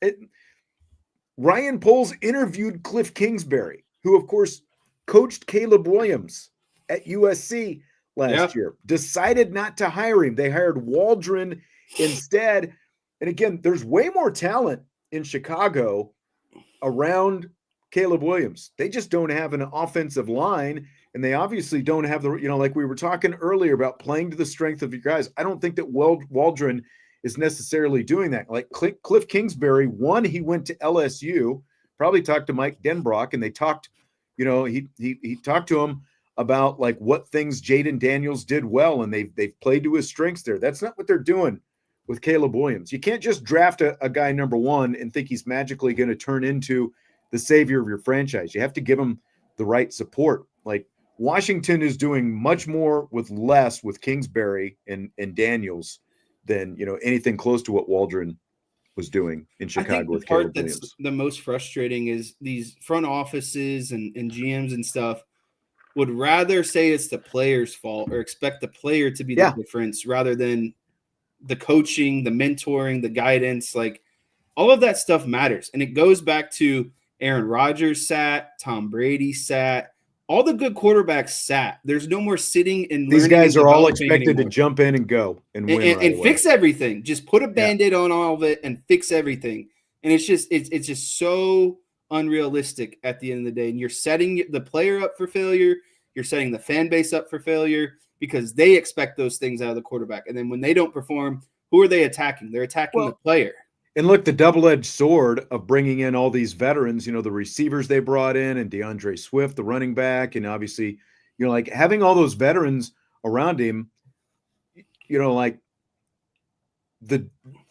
Ryan Poles interviewed Cliff Kingsbury, who of course coached Caleb Williams at USC last year, decided not to hire him. They hired Waldron instead. And again, there's way more talent in Chicago around Caleb Williams. They just don't have an offensive line, and they obviously don't have the, like we were talking earlier about playing to the strength of your guys. I don't think that Waldron is necessarily doing that. Like Cliff Kingsbury, he went to LSU, probably talked to Mike Denbrock, and they talked, he talked to him about like what things Jaden Daniels did well, and they've played to his strengths there. That's not what they're doing with Caleb Williams. You can't just draft a guy number one and think he's magically going to turn into the savior of your franchise. You have to give him the right support. Like Washington is doing much more with less with Kingsbury and Daniels than, anything close to what Waldron was doing in Chicago. I think the part that's the most frustrating is these front offices and GMs and stuff would rather say it's the player's fault or expect the player to be the difference rather than the coaching, the mentoring, the guidance. Like all of that stuff matters. And it goes back to Aaron Rodgers sat, Tom Brady sat, all the good quarterbacks sat. There's no more sitting and these learning. These guys are all expected to jump in and go and win and fix everything. Just put a Band-Aid on all of it and fix everything. And it's just so unrealistic at the end of the day. And you're setting the player up for failure. You're setting the fan base up for failure because they expect those things out of the quarterback. And then when they don't perform, who are they attacking? They're attacking the player. And look, the double-edged sword of bringing in all these veterans, the receivers they brought in and DeAndre Swift, the running back, and obviously, like having all those veterans around him, like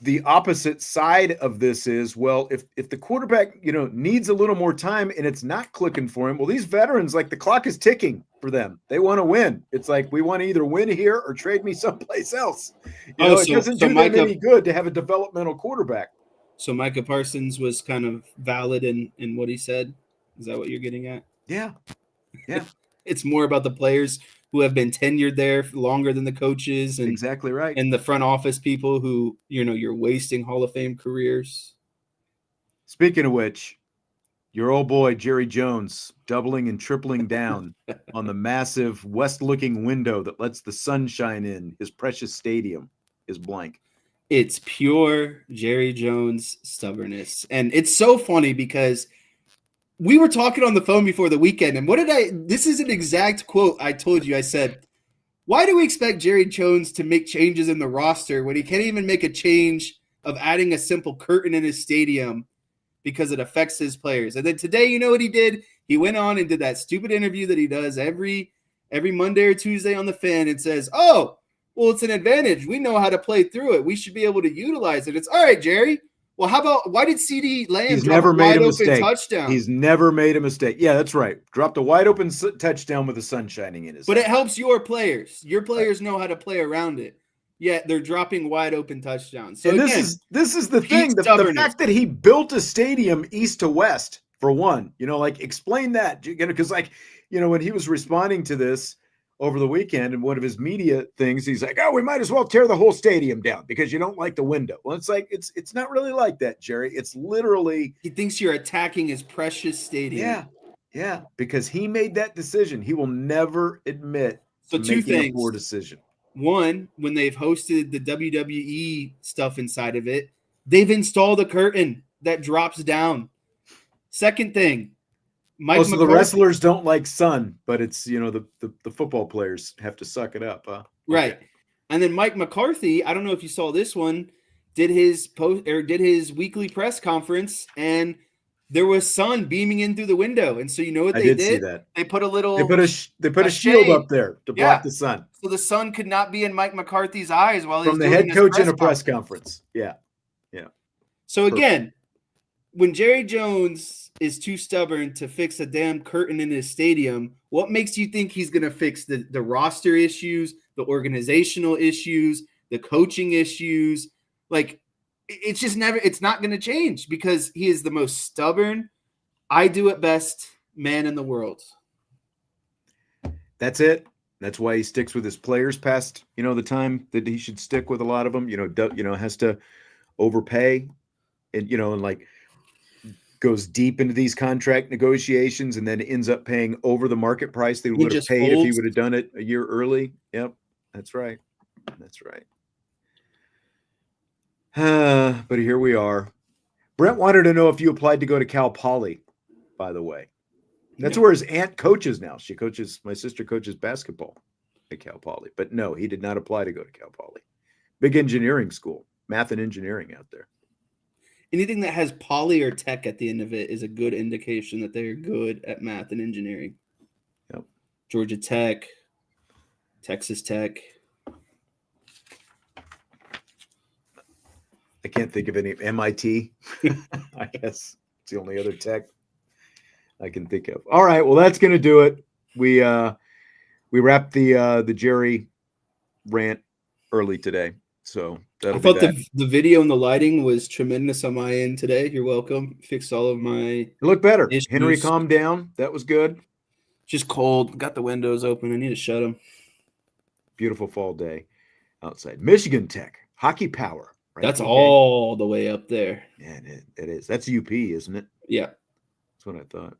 the opposite side of this is, well, if the quarterback, needs a little more time and it's not clicking for him, well, these veterans, like the clock is ticking for them. They want to win. It's like, we want to either win here or trade me someplace else. It doesn't do them any good to have a developmental quarterback. So Micah Parsons was kind of valid in what he said. Is that what you're getting at? Yeah. Yeah. It's more about the players who have been tenured there longer than the coaches. And exactly right. And the front office people who, you're wasting Hall of Fame careers. Speaking of which, your old boy, Jerry Jones, doubling and tripling down on the massive west-looking window that lets the sun shine in. His precious stadium is blank. It's pure Jerry Jones stubbornness. And it's so funny because we were talking on the phone before the weekend. And this is an exact quote I told you. I said, why do we expect Jerry Jones to make changes in the roster when he can't even make a change of adding a simple curtain in his stadium because it affects his players? And then today, you know what he did? He went on and did that stupid interview that he does every Monday or Tuesday on the Fan and says, oh, well, it's an advantage. We know how to play through it. We should be able to utilize it. It's all right, Jerry. Well, how about why did CD Lamb drop a wide open touchdown? He's never made a mistake. Yeah, that's right. Dropped a wide open touchdown with the sun shining in his But it helps your players. Your players know how to play around it. Yet they're dropping wide open touchdowns. So and again, this is the thing. The fact that he built a stadium east to west, for one, explain that. Because when he was responding to this over the weekend in one of his media things, he's like, oh, we might as well tear the whole stadium down because you don't like the window. Well, it's like, it's not really like that, Jerry. It's literally. He thinks you're attacking his precious stadium. Yeah, because he made that decision. He will never admit to making a poor decision. One, when they've hosted the WWE stuff inside of it, they've installed a curtain that drops down. Second thing, Mike so the wrestlers don't like sun, but it's the football players have to suck it up, huh? Right. Okay. And then Mike McCarthy, I don't know if you saw this one, did his weekly press conference, and there was sun beaming in through the window. And so you know what they did? See that. They put a shield up there to block the sun. So the sun could not be in Mike McCarthy's eyes while from the head coach in a press conference. Yeah. So again, when Jerry Jones is too stubborn to fix a damn curtain in his stadium, what makes you think he's going to fix the roster issues, the organizational issues, the coaching issues? It's not going to change because he is the most stubborn, I do it best man in the world. That's it. That's why he sticks with his players past, the time that he should stick with a lot of them, has to overpay and, goes deep into these contract negotiations and then ends up paying over the market price they would have paid if he would have done it a year early. Yep. That's right. But here we are. Brent wanted to know if you applied to go to Cal Poly, by the way. That's where his aunt coaches now. My sister coaches basketball at Cal Poly. But no, he did not apply to go to Cal Poly. Big engineering school, math and engineering out there. Anything that has poly or tech at the end of it is a good indication that they're good at math and engineering. Yep. Georgia Tech, Texas Tech. I can't think of any. MIT, I guess it's the only other tech I can think of. All right, well, that's going to do it. We wrapped the Jerry rant early today, so I thought the video and the lighting was tremendous on my end today. You're welcome. Fixed all of my. It looked better. Issues. Henry calmed down. That was good. Just cold. Got the windows open. I need to shut them. Beautiful fall day outside. Michigan Tech hockey power. Right? That's all the way up there. Yeah, it is. That's UP, isn't it? Yeah. That's what I thought.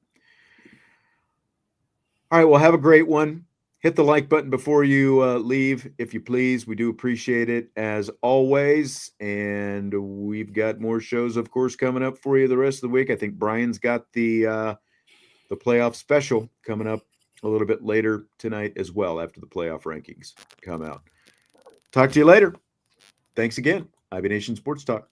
All right, well, have a great one. Hit the like button before you leave, if you please. We do appreciate it, as always. And we've got more shows, of course, coming up for you the rest of the week. I think Brian's got the playoff special coming up a little bit later tonight as well, after the playoff rankings come out. Talk to you later. Thanks again. IB Nation Sports Talk.